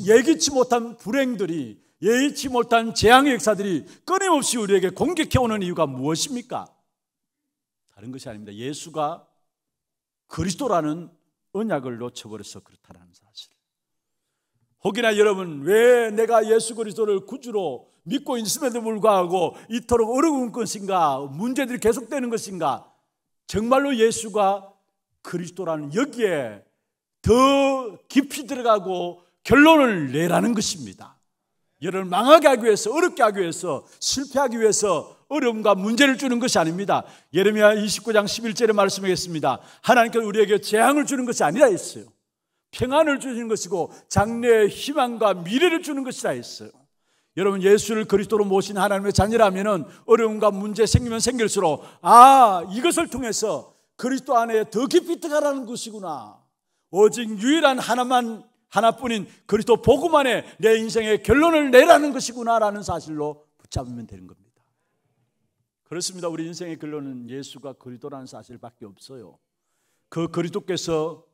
예기치 못한 불행들이, 예기치 못한 재앙의 역사들이 끊임없이 우리에게 공격해오는 이유가 무엇입니까? 다른 것이 아닙니다. 예수가 그리스도라는 언약을 놓쳐버려서 그렇다는 사실. 혹이나 여러분 왜 내가 예수 그리스도를 구주로 믿고 있음에도 불구하고 이토록 어려운 것인가, 문제들이 계속되는 것인가? 정말로 예수가 그리스도라는 여기에 더 깊이 들어가고 결론을 내라는 것입니다. 여러분을 망하게 하기 위해서, 어렵게 하기 위해서, 실패하기 위해서 어려움과 문제를 주는 것이 아닙니다. 예레미야 29장 11절에 말씀하겠습니다. 하나님께서 우리에게 재앙을 주는 것이 아니라 했어요. 평안을 주시는 것이고 장래의 희망과 미래를 주는 것이라 했어요. 여러분 예수를 그리스도로 모신 하나님의 자녀라면 어려움과 문제 생기면 생길수록 이것을 통해서 그리스도 안에 더 깊이 들어가라는 것이구나. 오직 유일한 하나뿐인 그리스도 복음 안에 내 인생의 결론을 내라는 것이구나 라는 사실로 붙잡으면 되는 겁니다. 그렇습니다. 우리 인생의 결론은 예수가 그리스도라는 사실밖에 없어요. 그 그리스도께서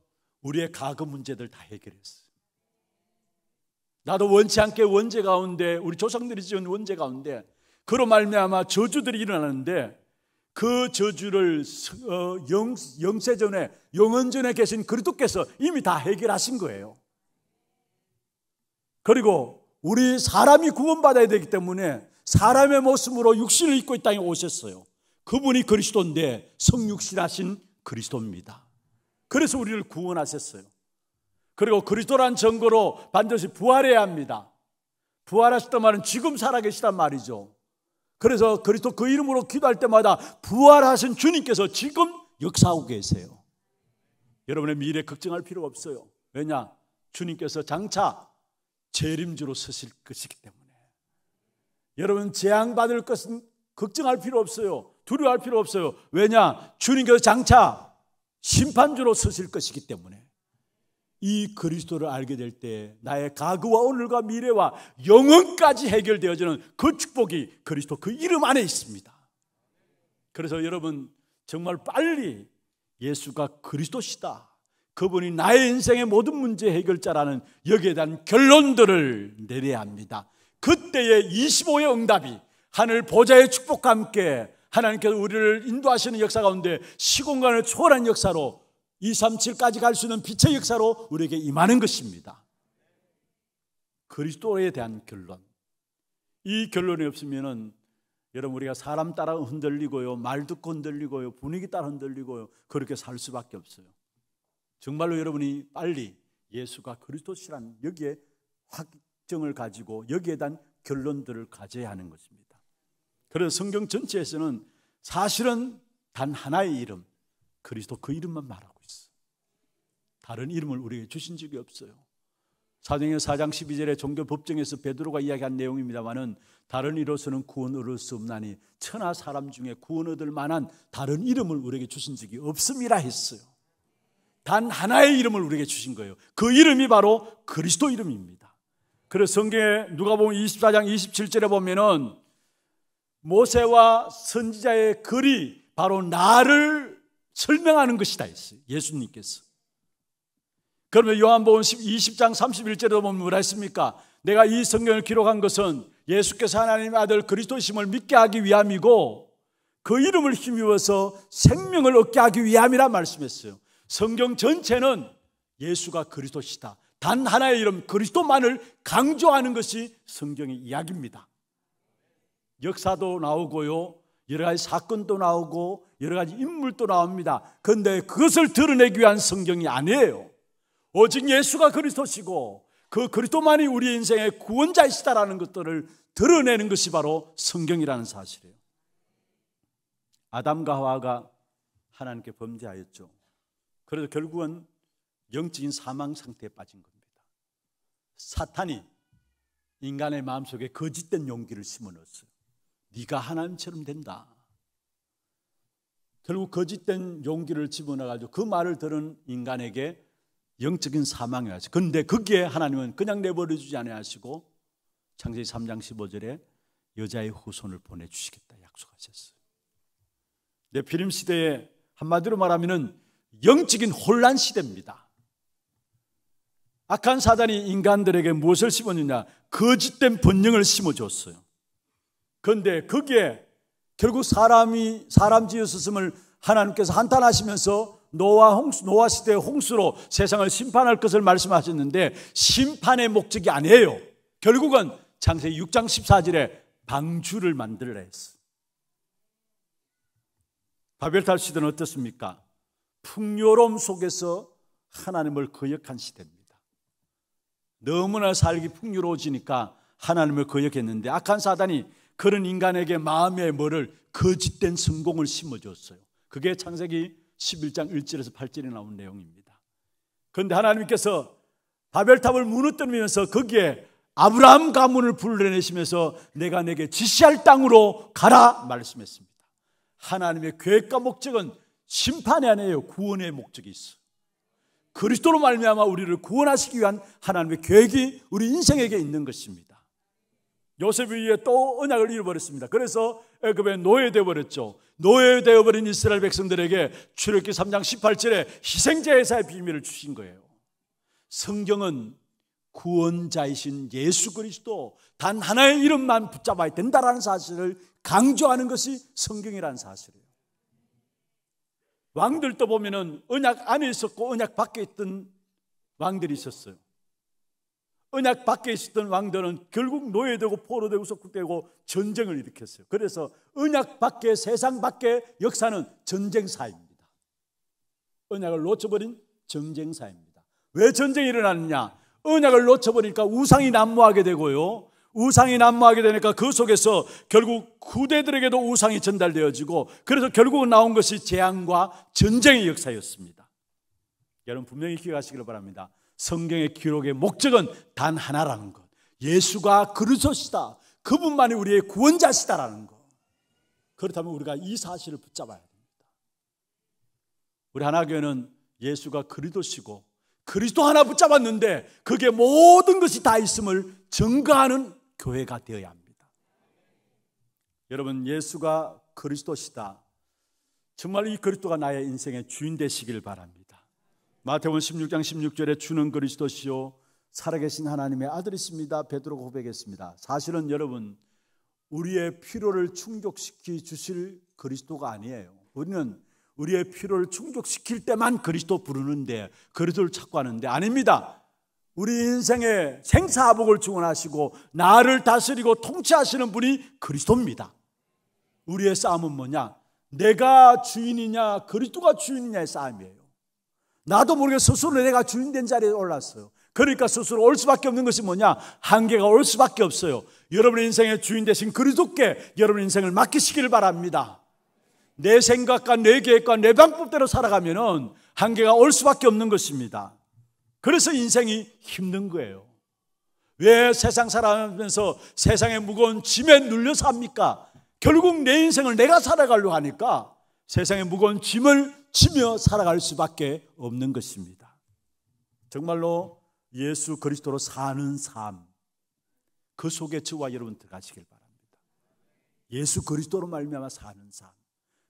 우리의 과거 문제들 다 해결했어요. 나도 원치 않게 원죄 가운데, 우리 조상들이 지은 원죄 가운데 그로 말미암아 저주들이 일어나는데 그 저주를 영세전에, 영원전에 계신 그리스도께서 이미 다 해결하신 거예요. 그리고 우리 사람이 구원받아야 되기 때문에 사람의 모습으로 육신을 입고 이 땅에 오셨어요. 그분이 그리스도인데 성육신하신 그리스도입니다. 그래서 우리를 구원하셨어요. 그리고 그리스도란 증거로 반드시 부활해야 합니다. 부활하셨단 말은 지금 살아계시단 말이죠. 그래서 그리스도 그 이름으로 기도할 때마다 부활하신 주님께서 지금 역사하고 계세요. 여러분의 미래 걱정할 필요가 없어요. 왜냐? 주님께서 장차 재림주로 서실 것이기 때문에. 여러분 재앙받을 것은 걱정할 필요 없어요. 두려워할 필요 없어요. 왜냐? 주님께서 장차 심판주로 서실 것이기 때문에. 이 그리스도를 알게 될 때 나의 과거와 오늘과 미래와 영원까지 해결되어지는 그 축복이 그리스도 그 이름 안에 있습니다. 그래서 여러분 정말 빨리 예수가 그리스도시다, 그분이 나의 인생의 모든 문제 해결자라는 여기에 대한 결론들을 내려야 합니다. 그때의 25의 응답이 하늘 보좌의 축복과 함께 하나님께서 우리를 인도하시는 역사 가운데 시공간을 초월한 역사로 237까지 갈 수 있는 빛의 역사로 우리에게 임하는 것입니다. 그리스도에 대한 결론. 이 결론이 없으면은 여러분 우리가 사람 따라 흔들리고요, 말 듣고 흔들리고요, 분위기 따라 흔들리고요, 그렇게 살 수밖에 없어요. 정말로 여러분이 빨리 예수가 그리스도시라는 여기에 확정을 가지고 여기에 대한 결론들을 가져야 하는 것입니다. 그래서 성경 전체에서는 사실은 단 하나의 이름, 그리스도 그 이름만 말하고 있어요. 다른 이름을 우리에게 주신 적이 없어요. 사도행전 4장 12절에 종교 법정에서 베드로가 이야기한 내용입니다마는 다른 이로서는 구원 얻을 수 없나니 천하 사람 중에 구원 얻을 만한 다른 이름을 우리에게 주신 적이 없음이라 했어요. 단 하나의 이름을 우리에게 주신 거예요. 그 이름이 바로 그리스도 이름입니다. 그래서 성경에 누가복음 24장 27절에 보면은 모세와 선지자의 글이 바로 나를 설명하는 것이다 했어요. 예수님께서. 그러면 요한복음 20장 31절에 보면 뭐라 했습니까? 내가 이 성경을 기록한 것은 예수께서 하나님의 아들 그리스도심을 믿게 하기 위함이고 그 이름을 힘입어서 생명을 얻게 하기 위함이라 말씀했어요. 성경 전체는 예수가 그리스도시다, 단 하나의 이름 그리스도만을 강조하는 것이 성경의 이야기입니다. 역사도 나오고요, 여러 가지 사건도 나오고 여러 가지 인물도 나옵니다. 그런데 그것을 드러내기 위한 성경이 아니에요. 오직 예수가 그리스도시고 그 그리스도만이 우리 인생의 구원자이시다라는 것들을 드러내는 것이 바로 성경이라는 사실이에요. 아담과 하와가 하나님께 범죄하였죠. 그래서 결국은 영적인 사망 상태에 빠진 겁니다. 사탄이 인간의 마음속에 거짓된 용기를 심어넣었어요. 네가 하나님처럼 된다. 결국 거짓된 용기를 집어넣어가지고 그 말을 들은 인간에게 영적인 사망이 왔어요. 그런데 거기에 하나님은 그냥 내버려주지 않으시고 창세기 3장 15절에 여자의 후손을 보내주시겠다 약속하셨어요. 네피림 시대에 한마디로 말하면 영적인 혼란 시대입니다. 악한 사단이 인간들에게 무엇을 심었느냐? 거짓된 번영을 심어줬어요. 그런데 거기에 결국 사람 지으셨음을 하나님께서 한탄하시면서 노아 시대의 홍수로 세상을 심판할 것을 말씀하셨는데 심판의 목적이 아니에요. 결국은 창세기 6장 14절에 방주를 만들라 했어요. 바벨탑 시대는 어떻습니까? 풍요로움 속에서 하나님을 거역한 시대입니다. 너무나 살기 풍요로워지니까 하나님을 거역했는데 악한 사단이 그런 인간에게 마음에 뭐를 거짓된 성공을 심어줬어요. 그게 창세기 11장 1절에서 8절에 나온 내용입니다. 그런데 하나님께서 바벨탑을 무너뜨리면서 거기에 아브라함 가문을 불러내시면서 내가 내게 지시할 땅으로 가라 말씀했습니다. 하나님의 계획과 목적은 심판이 아니에요. 구원의 목적이 있어요. 그리스도로 말미암아 우리를 구원하시기 위한 하나님의 계획이 우리 인생에게 있는 것입니다. 요셉 위에 또 언약을 잃어버렸습니다. 그래서 애굽에 노예되어 버렸죠. 노예되어 버린 이스라엘 백성들에게 출애굽기 3장 18절에 희생제사의 비밀을 주신 거예요. 성경은 구원자이신 예수 그리스도 단 하나의 이름만 붙잡아야 된다라는 사실을 강조하는 것이 성경이라는 사실이에요. 왕들도 보면은 언약 안에 있었고 언약 밖에 있던 왕들이 있었어요. 언약 밖에 있었던 왕들은 결국 노예되고 포로되고 속국되고 전쟁을 일으켰어요. 그래서 언약 밖에, 세상 밖의 역사는 전쟁사입니다. 언약을 놓쳐버린 전쟁사입니다. 왜 전쟁이 일어났느냐? 언약을 놓쳐버리니까 우상이 난무하게 되고요, 우상이 난무하게 되니까 그 속에서 결국 후대들에게도 우상이 전달되어지고, 그래서 결국은 나온 것이 재앙과 전쟁의 역사였습니다. 여러분 분명히 기억하시기를 바랍니다. 성경의 기록의 목적은 단 하나라는 것, 예수가 그리스도시다, 그분만이 우리의 구원자시다라는 것. 그렇다면 우리가 이 사실을 붙잡아야 됩니다. 우리 하나교회는 예수가 그리스도시고 그리스도 하나 붙잡았는데 그게 모든 것이 다 있음을 증거하는 교회가 되어야 합니다. 여러분, 예수가 그리스도시다. 정말 이 그리스도가 나의 인생의 주인 되시길 바랍니다. 마태복음 16장 16절에 주는 그리스도시요 살아계신 하나님의 아들이십니다. 베드로가 고백했습니다. 사실은 여러분, 우리의 필요를 충족시켜 주실 그리스도가 아니에요. 우리는 우리의 필요를 충족시킬 때만 그리스도 부르는데, 그리스도를 찾고 하는데 아닙니다. 우리 인생의 생사화복을 주관하시고 나를 다스리고 통치하시는 분이 그리스도입니다. 우리의 싸움은 뭐냐? 내가 주인이냐 그리스도가 주인이냐의 싸움이에요. 나도 모르게 스스로 내가 주인된 자리에 올랐어요. 그러니까 스스로 올 수밖에 없는 것이 뭐냐? 한계가 올 수밖에 없어요. 여러분의 인생의 주인 되신 그리스도께 여러분의 인생을 맡기시기를 바랍니다. 내 생각과 내 계획과 내 방법대로 살아가면은 한계가 올 수밖에 없는 것입니다. 그래서 인생이 힘든 거예요. 왜 세상 살아가면서 세상의 무거운 짐에 눌려서 합니까? 결국 내 인생을 내가 살아가려고 하니까 세상의 무거운 짐을 지며 살아갈 수밖에 없는 것입니다. 정말로 예수 그리스도로 사는 삶, 그 속에 저와 여러분 들어가시길 바랍니다. 예수 그리스도로 말미암아 사는 삶,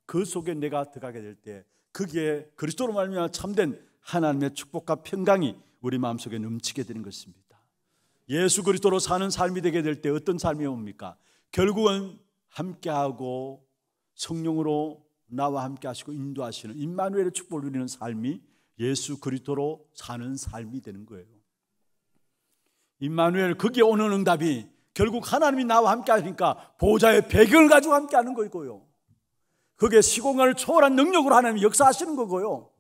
그 속에 내가 들어가게 될 때 그게 그리스도로 말미암아 참된 하나님의 축복과 평강이 우리 마음속에 넘치게 되는 것입니다. 예수 그리스도로 사는 삶이 되게 될 때 어떤 삶이 옵니까? 결국은 함께하고 성령으로 나와 함께 하시고 인도하시는 임마누엘의 축복을 누리는 삶이 예수 그리스도로 사는 삶이 되는 거예요. 임마누엘, 거기에 오는 응답이 결국 하나님이 나와 함께 하니까 보좌의 배경을 가지고 함께 하는 거고요. 그게 시공간을 초월한 능력으로 하나님이 역사하시는 거고요.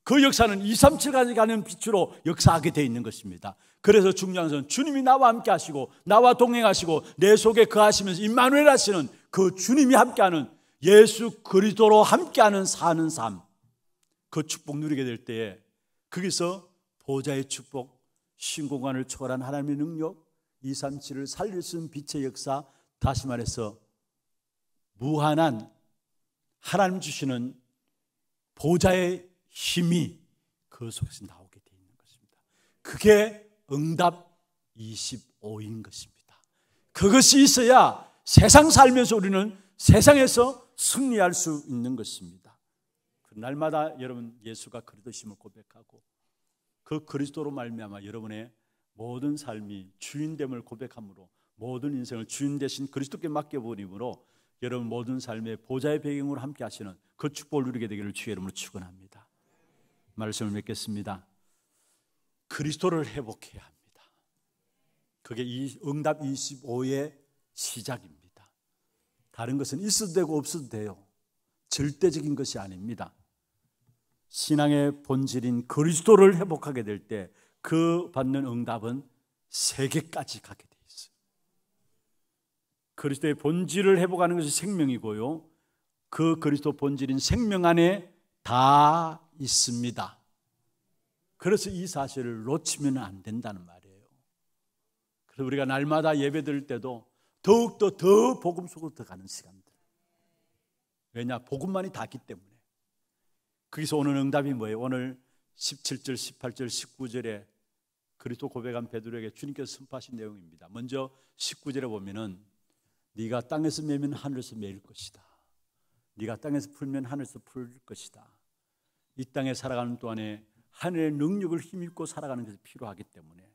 그 역사는 237까지 가는 빛으로 역사하게 되어 있는 것입니다. 그래서 중요한 것은 주님이 나와 함께 하시고 나와 동행하시고 내 속에 거하시면서 임마누엘 하시는 그 주님이 함께하는 예수 그리스도로 함께하는 사는 삶, 그 축복 누리게 될 때에 거기서 보좌의 축복, 신공간을 초월한 하나님의 능력, 237을 살릴 수 있는 빛의 역사, 다시 말해서 무한한 하나님 주시는 보좌의 힘이 그 속에서 나오게 되어 있는 것입니다. 그게 응답 25인 것입니다. 그것이 있어야 세상 살면서 우리는 세상에서 승리할 수 있는 것입니다. 그 날마다 여러분 예수가 그리스도심을 고백하고 그 그리스도로 말미암아 여러분의 모든 삶이 주인됨을 고백함으로 모든 인생을 주인 되신 그리스도께 맡겨버림으로 여러분 모든 삶의 보좌의 배경으로 함께 하시는 그 축복을 누리게 되기를 주의 이름으로 축원합니다. 말씀을 맺겠습니다. 그리스도를 회복해야 합니다. 그게 이 응답 25의 시작입니다. 다른 것은 있어도 되고 없어도 돼요. 절대적인 것이 아닙니다. 신앙의 본질인 그리스도를 회복하게 될 때 그 받는 응답은 세계까지 가게 돼 있어요. 그리스도의 본질을 회복하는 것이 생명이고요. 그 그리스도 본질인 생명 안에 다 있습니다. 그래서 이 사실을 놓치면 안 된다는 말이에요. 그래서 우리가 날마다 예배 드릴 때도 더욱더 더 복음 속으로 들어가는 시간들. 왜냐? 복음만이 닿기 때문에. 거기서 오는 응답이 뭐예요? 오늘 17절, 18절, 19절에 그리스도 고백한 베드로에게 주님께서 선포하신 내용입니다. 먼저 19절에 보면은 네가 땅에서 매면 하늘에서 매일 것이다. 네가 땅에서 풀면 하늘에서 풀 것이다. 이 땅에 살아가는 동안에 하늘의 능력을 힘입고 살아가는 것이 필요하기 때문에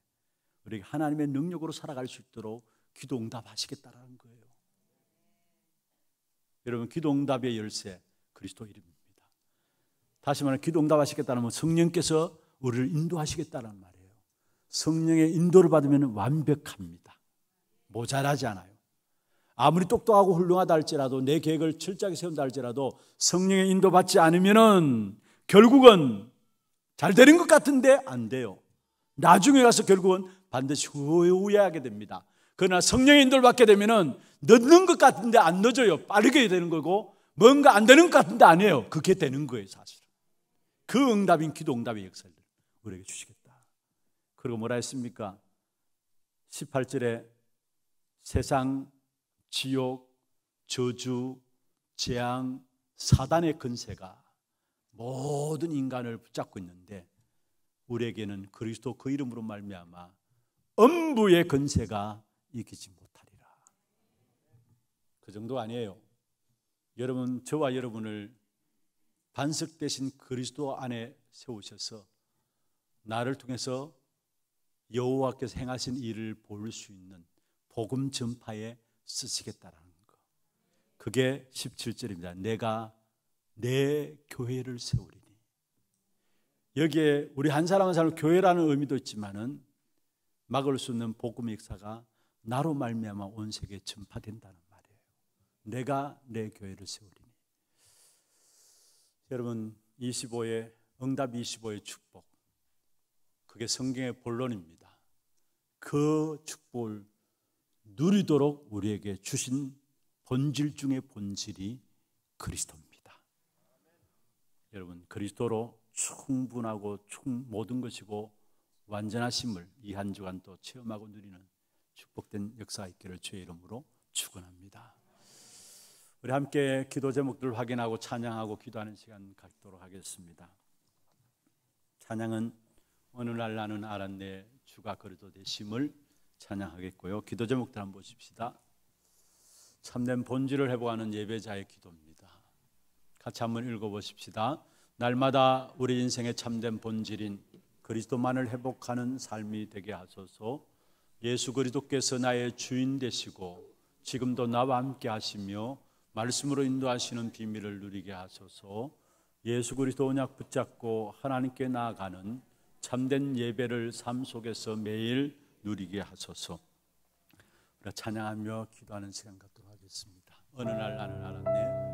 우리가 하나님의 능력으로 살아갈 수 있도록 기도 응답하시겠다라는 거예요. 여러분, 기도 응답의 열쇠 그리스도 이름입니다. 다시 말해 기도 응답하시겠다는 건 성령께서 우리를 인도하시겠다는 말이에요. 성령의 인도를 받으면 완벽합니다. 모자라지 않아요. 아무리 똑똑하고 훌륭하다 할지라도 내 계획을 철저하게 세운다 할지라도 성령의 인도받지 않으면은 결국은 잘 되는 것 같은데 안 돼요. 나중에 가서 결국은 반드시 후회하게 됩니다. 그러나 성령의 인도를 받게 되면은 늦는 것 같은데 안 늦어요. 빠르게 되는 거고 뭔가 안 되는 것 같은데 아니에요. 그게 되는 거예요, 사실은. 그 응답인 기도 응답의 역사를 우리에게 주시겠다. 그리고 뭐라 했습니까? 18절에 세상, 지옥, 저주, 재앙 사단의 권세가 모든 인간을 붙잡고 있는데 우리에게는 그리스도 그 이름으로 말미암아 음부의 권세가 이기지 못하리라. 그 정도 아니에요. 여러분, 저와 여러분을 반석 대신 그리스도 안에 세우셔서 나를 통해서 여호와께서 행하신 일을 볼 수 있는 복음 전파에 쓰시겠다라는 거. 그게 17절입니다. 내가 내 교회를 세우리니. 여기에 우리 한 사람 한 사람 교회라는 의미도 있지만은 막을 수 없는 복음의 역사가 나로 말미암아 온 세계에 전파된다는 말이에요. 내가 내 교회를 세우리니. 여러분, 25의 응답 25의 축복, 그게 성경의 본론입니다. 그 축복을 누리도록 우리에게 주신 본질 중의 본질이 그리스도입니다. 여러분, 그리스도로 충분하고 모든 것이고 완전하심을 이 한 주간 또 체험하고 누리는 축복된 역사가 있기를 주의 이름으로 축원합니다. 우리 함께 기도 제목들을 확인하고 찬양하고 기도하는 시간 갖도록 하겠습니다. 찬양은 어느 날 나는 알았네 주가 그리도 되심을 찬양하겠고요. 기도 제목들 한번 보십시다. 참된 본질을 회복하는 예배자의 기도입니다. 같이 한번 읽어보십시다. 날마다 우리 인생의 참된 본질인 그리스도만을 회복하는 삶이 되게 하소서. 예수 그리스도께서 나의 주인 되시고 지금도 나와 함께 하시며 말씀으로 인도하시는 비밀을 누리게 하소서. 예수 그리스도 언약 붙잡고 하나님께 나아가는 참된 예배를 삶 속에서 매일 누리게 하소서. 우리가 찬양하며 기도하는 시간 갖도록 하겠습니다. 어느 날 나는 알았네.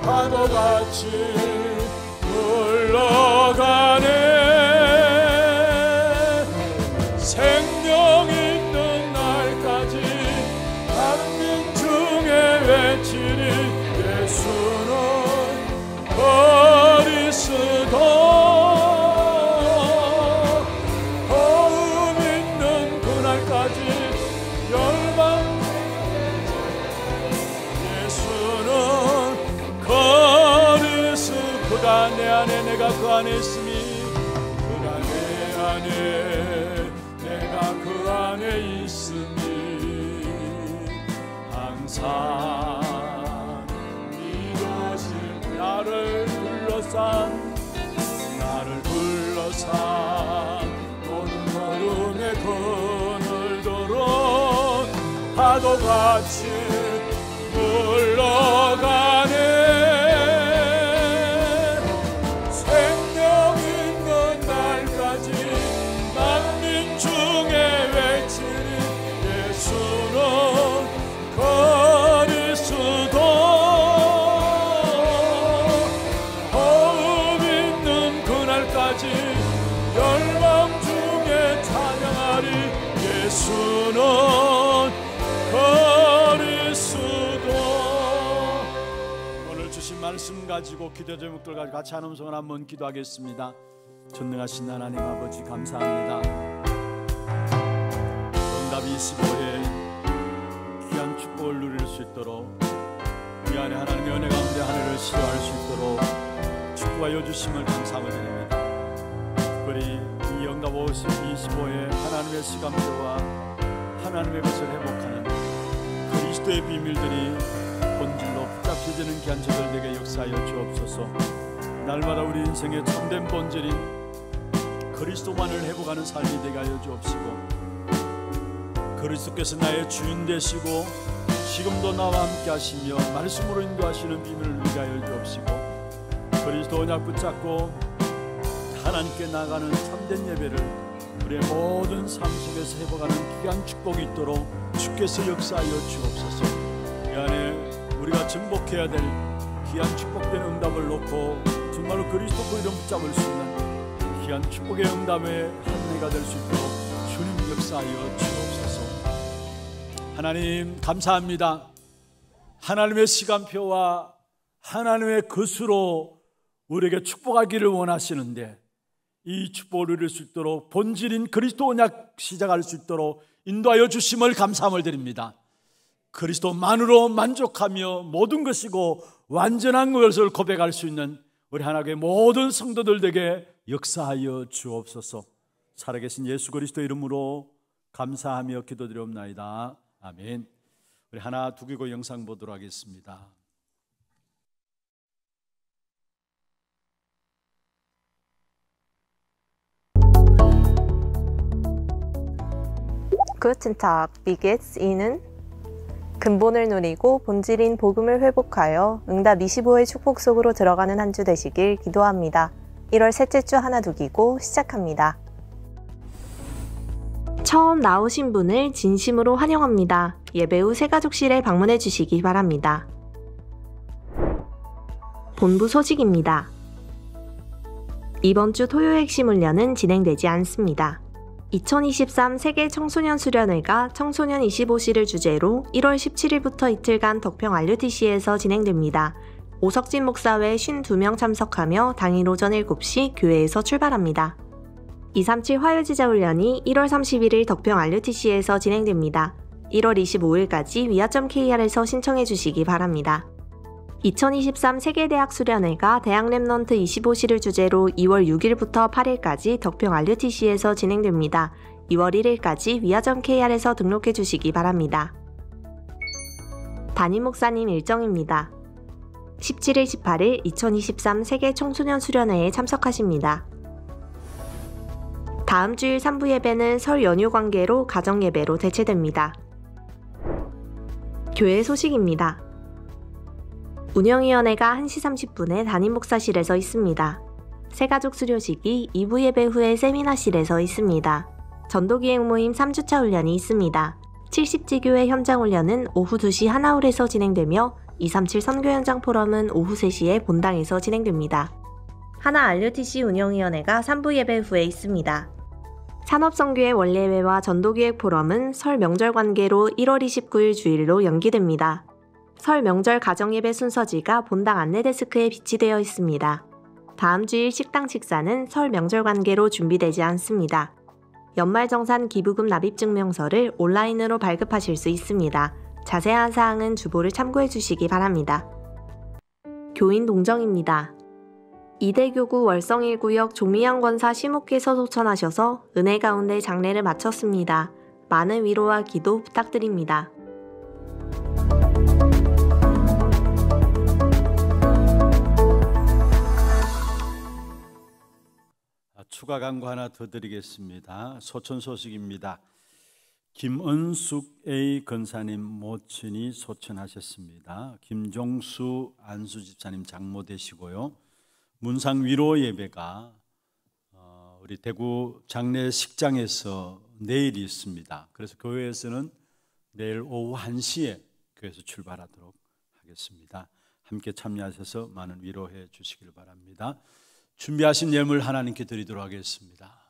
파도같이 흘러가네. 생명 있는 날까지 만민 중에 외치리 예수는 그리스도. 호흡 있는 그날까지 열방 예수는 그가 내 안에 내가 그 안에 있으니 그가 내 안에 내가 그 안에 있으니 항상 이것을 나를 둘러싼 오는 얼음에 그늘도록 파도같이 물러가네. 생명 있는 날까지 만민 중에 외치리 예수는 그리스도. 호흡 있는 그날까지 열방 중에 찬양하리 예수는 그리스도. 오늘 주신 말씀 가지고 기도 제목들 가지고 같이 한 음성을 한번 기도하겠습니다. 전능하신 하나님 아버지 감사합니다. 응답 25에 귀한 축복을 누릴 수 있도록 우리 안에 하나님의 은혜 가운데 하늘을 시도할 수 있도록 축복하여 주심을 감사함을 드립니다. 특별히 이 응답 25에 하나님의 시간표와 하나님의 것을 회복하는 그리스도의 비밀들이 본질로 붙잡혀지는 귀한 저들에게 역사하여 주옵소서. 날마다 우리 인생의 참된 본질인 그리스도만을 회복하는 삶이 되게 하여 주옵시고, 그리스도께서 나의 주인 되시고 지금도 나와 함께 하시며 말씀으로 인도하시는 비밀을 누리게 하여 주옵시고, 그리스도 언약 붙잡고 하나님께 나가는 참된 예배를 우리의 모든 삶 속에서 회복하는 귀한 축복이 있도록 주께서 역사하여 주옵소서. 이 안에 우리가 증복해야 될 귀한 축복된 응답을 놓고 정말로 그리스도 그 이름 붙잡을 수 있는 귀한 축복의 응답의 한 해가 될 수 있도록 주님 역사하여 주옵소서. 하나님 감사합니다. 하나님의 시간표와 하나님의 것으로 우리에게 축복하기를 원하시는데 이 축복을 누릴 수 있도록 본질인 그리스도 언약 시작할 수 있도록 인도하여 주심을 감사함을 드립니다. 그리스도만으로 만족하며 모든 것이고 완전한 것을 고백할 수 있는 우리 하나님의 모든 성도들에게 역사하여 주옵소서. 살아계신 예수 그리스도 이름으로 감사하며 기도드리옵나이다. 아멘. 우리 하나 두기고 영상 보도록 하겠습니다. Guten Tag, wie geht's Ihnen? 근본을 누리고 본질인 복음을 회복하여 응답 25의 축복 속으로 들어가는 한 주 되시길 기도합니다. 1월 셋째 주 하나 두기고 시작합니다. 처음 나오신 분을 진심으로 환영합니다. 예배 후 새가족실에 방문해 주시기 바랍니다. 본부 소식입니다. 이번 주 토요 핵심 훈련은 진행되지 않습니다. 2023 세계 청소년 수련회가 청소년 25시를 주제로 1월 17일부터 이틀간 덕평 RUTC에서 진행됩니다. 오석진 목사 외 52명 참석하며 당일 오전 7시 교회에서 출발합니다. 237 화요지자 훈련이 1월 31일 덕평 RUTC에서 진행됩니다. 1월 25일까지 위아.kr에서 신청해 주시기 바랍니다. 2023 세계대학 수련회가 대학 랩넌트 25시를 주제로 2월 6일부터 8일까지 덕평 RUTC에서 진행됩니다. 2월 1일까지 위아.kr에서 등록해 주시기 바랍니다. 담임 목사님 일정입니다. 17일, 18일 2023 세계 청소년 수련회에 참석하십니다. 다음 주일 3부 예배는 설 연휴 관계로 가정 예배로 대체됩니다. 교회 소식입니다. 운영위원회가 1시 30분에 담임 목사실에서 있습니다. 새가족 수료식이 2부 예배 후에 세미나실에서 있습니다. 전도기획 모임 3주차 훈련이 있습니다. 70지교회 현장 훈련은 오후 2시 하나홀에서 진행되며 237 선교 현장 포럼은 오후 3시에 본당에서 진행됩니다. 하나 RUTC 운영위원회가 3부 예배 후에 있습니다. 산업선교회 원례회와 전도기획 포럼은 설 명절 관계로 1월 29일 주일로 연기됩니다. 설 명절 가정예배 순서지가 본당 안내데스크에 비치되어 있습니다. 다음 주일 식당 식사는 설 명절 관계로 준비되지 않습니다. 연말정산 기부금 납입증명서를 온라인으로 발급하실 수 있습니다. 자세한 사항은 주보를 참고해 주시기 바랍니다. 교인 동정입니다. 이대교구 월성1구역 조미양 권사 시목께서 소천하셔서 은혜 가운데 장례를 마쳤습니다. 많은 위로와 기도 부탁드립니다. 추가 광고 하나 더 드리겠습니다. 소천 소식입니다. 김은숙 A 권사님 모친이 소천하셨습니다. 김종수 안수 집사님 장모 되시고요. 문상 위로 예배가 우리 대구 장례식장에서 내일 있습니다. 그래서 교회에서는 내일 오후 1시에 교회에서 출발하도록 하겠습니다. 함께 참여하셔서 많은 위로해 주시길 바랍니다. 준비하신 예물 하나님께 드리도록 하겠습니다.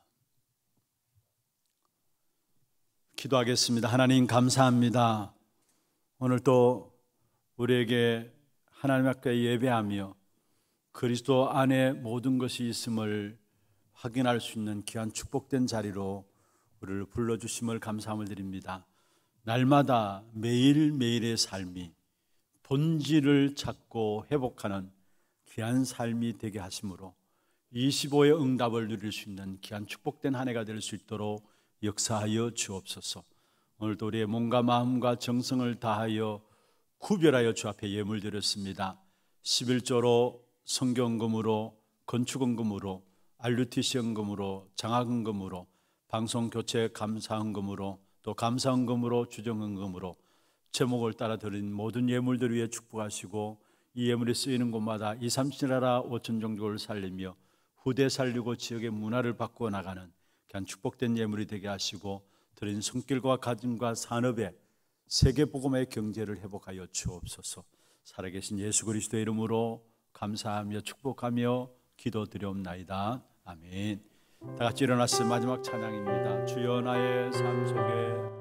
기도하겠습니다. 하나님 감사합니다. 오늘 또 우리에게 하나님 앞에 예배하며 그리스도 안에 모든 것이 있음을 확인할 수 있는 귀한 축복된 자리로 우리를 불러주심을 감사함을 드립니다. 날마다 매일매일의 삶이 본질을 찾고 회복하는 귀한 삶이 되게 하심으로 25의 응답을 누릴 수 있는 귀한 축복된 한 해가 될 수 있도록 역사하여 주옵소서. 오늘도 우리의 몸과 마음과 정성을 다하여 구별하여 주 앞에 예물 드렸습니다. 11조로 성경금으로 건축헌금으로 RUTC 헌금으로 장학헌금으로 방송교체 감사헌금으로 또 감사헌금으로 주정헌금으로 제목을 따라 드린 모든 예물들 위해 축복하시고 이 예물이 쓰이는 곳마다 2, 3천 나라 5천 종족을 살리며 후대 살리고 지역의 문화를 바꾸어 나가는 그냥 축복된 예물이 되게 하시고 드린 손길과 가짐과 산업에 세계복음의 경제를 회복하여 주옵소서. 살아계신 예수 그리스도의 이름으로 감사하며 축복하며 기도드리옵나이다. 아멘. 다 같이 일어나서 마지막 찬양입니다. 주여 나의 삶 속에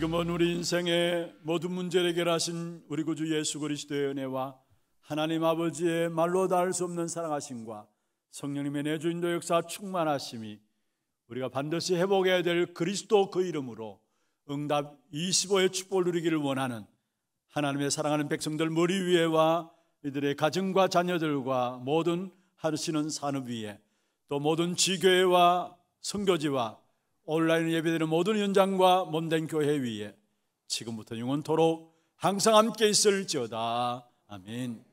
지금은 우리 인생의 모든 문제를 해결하신 우리 구주 예수 그리스도의 은혜와 하나님 아버지의 말로 닿을 수 없는 사랑하심과 성령님의 내주 인도 역사 충만하심이 우리가 반드시 회복해야 될 그리스도 그 이름으로 응답 25의 축복을 누리기를 원하는 하나님의 사랑하는 백성들 머리 위에와 이들의 가정과 자녀들과 모든 하시는 산업 위에 또 모든 지교회와 선교지와 온라인 예배드리는 모든 현장과 몸된 교회 위에 지금부터 영원토록 항상 함께 있을지어다. 아멘.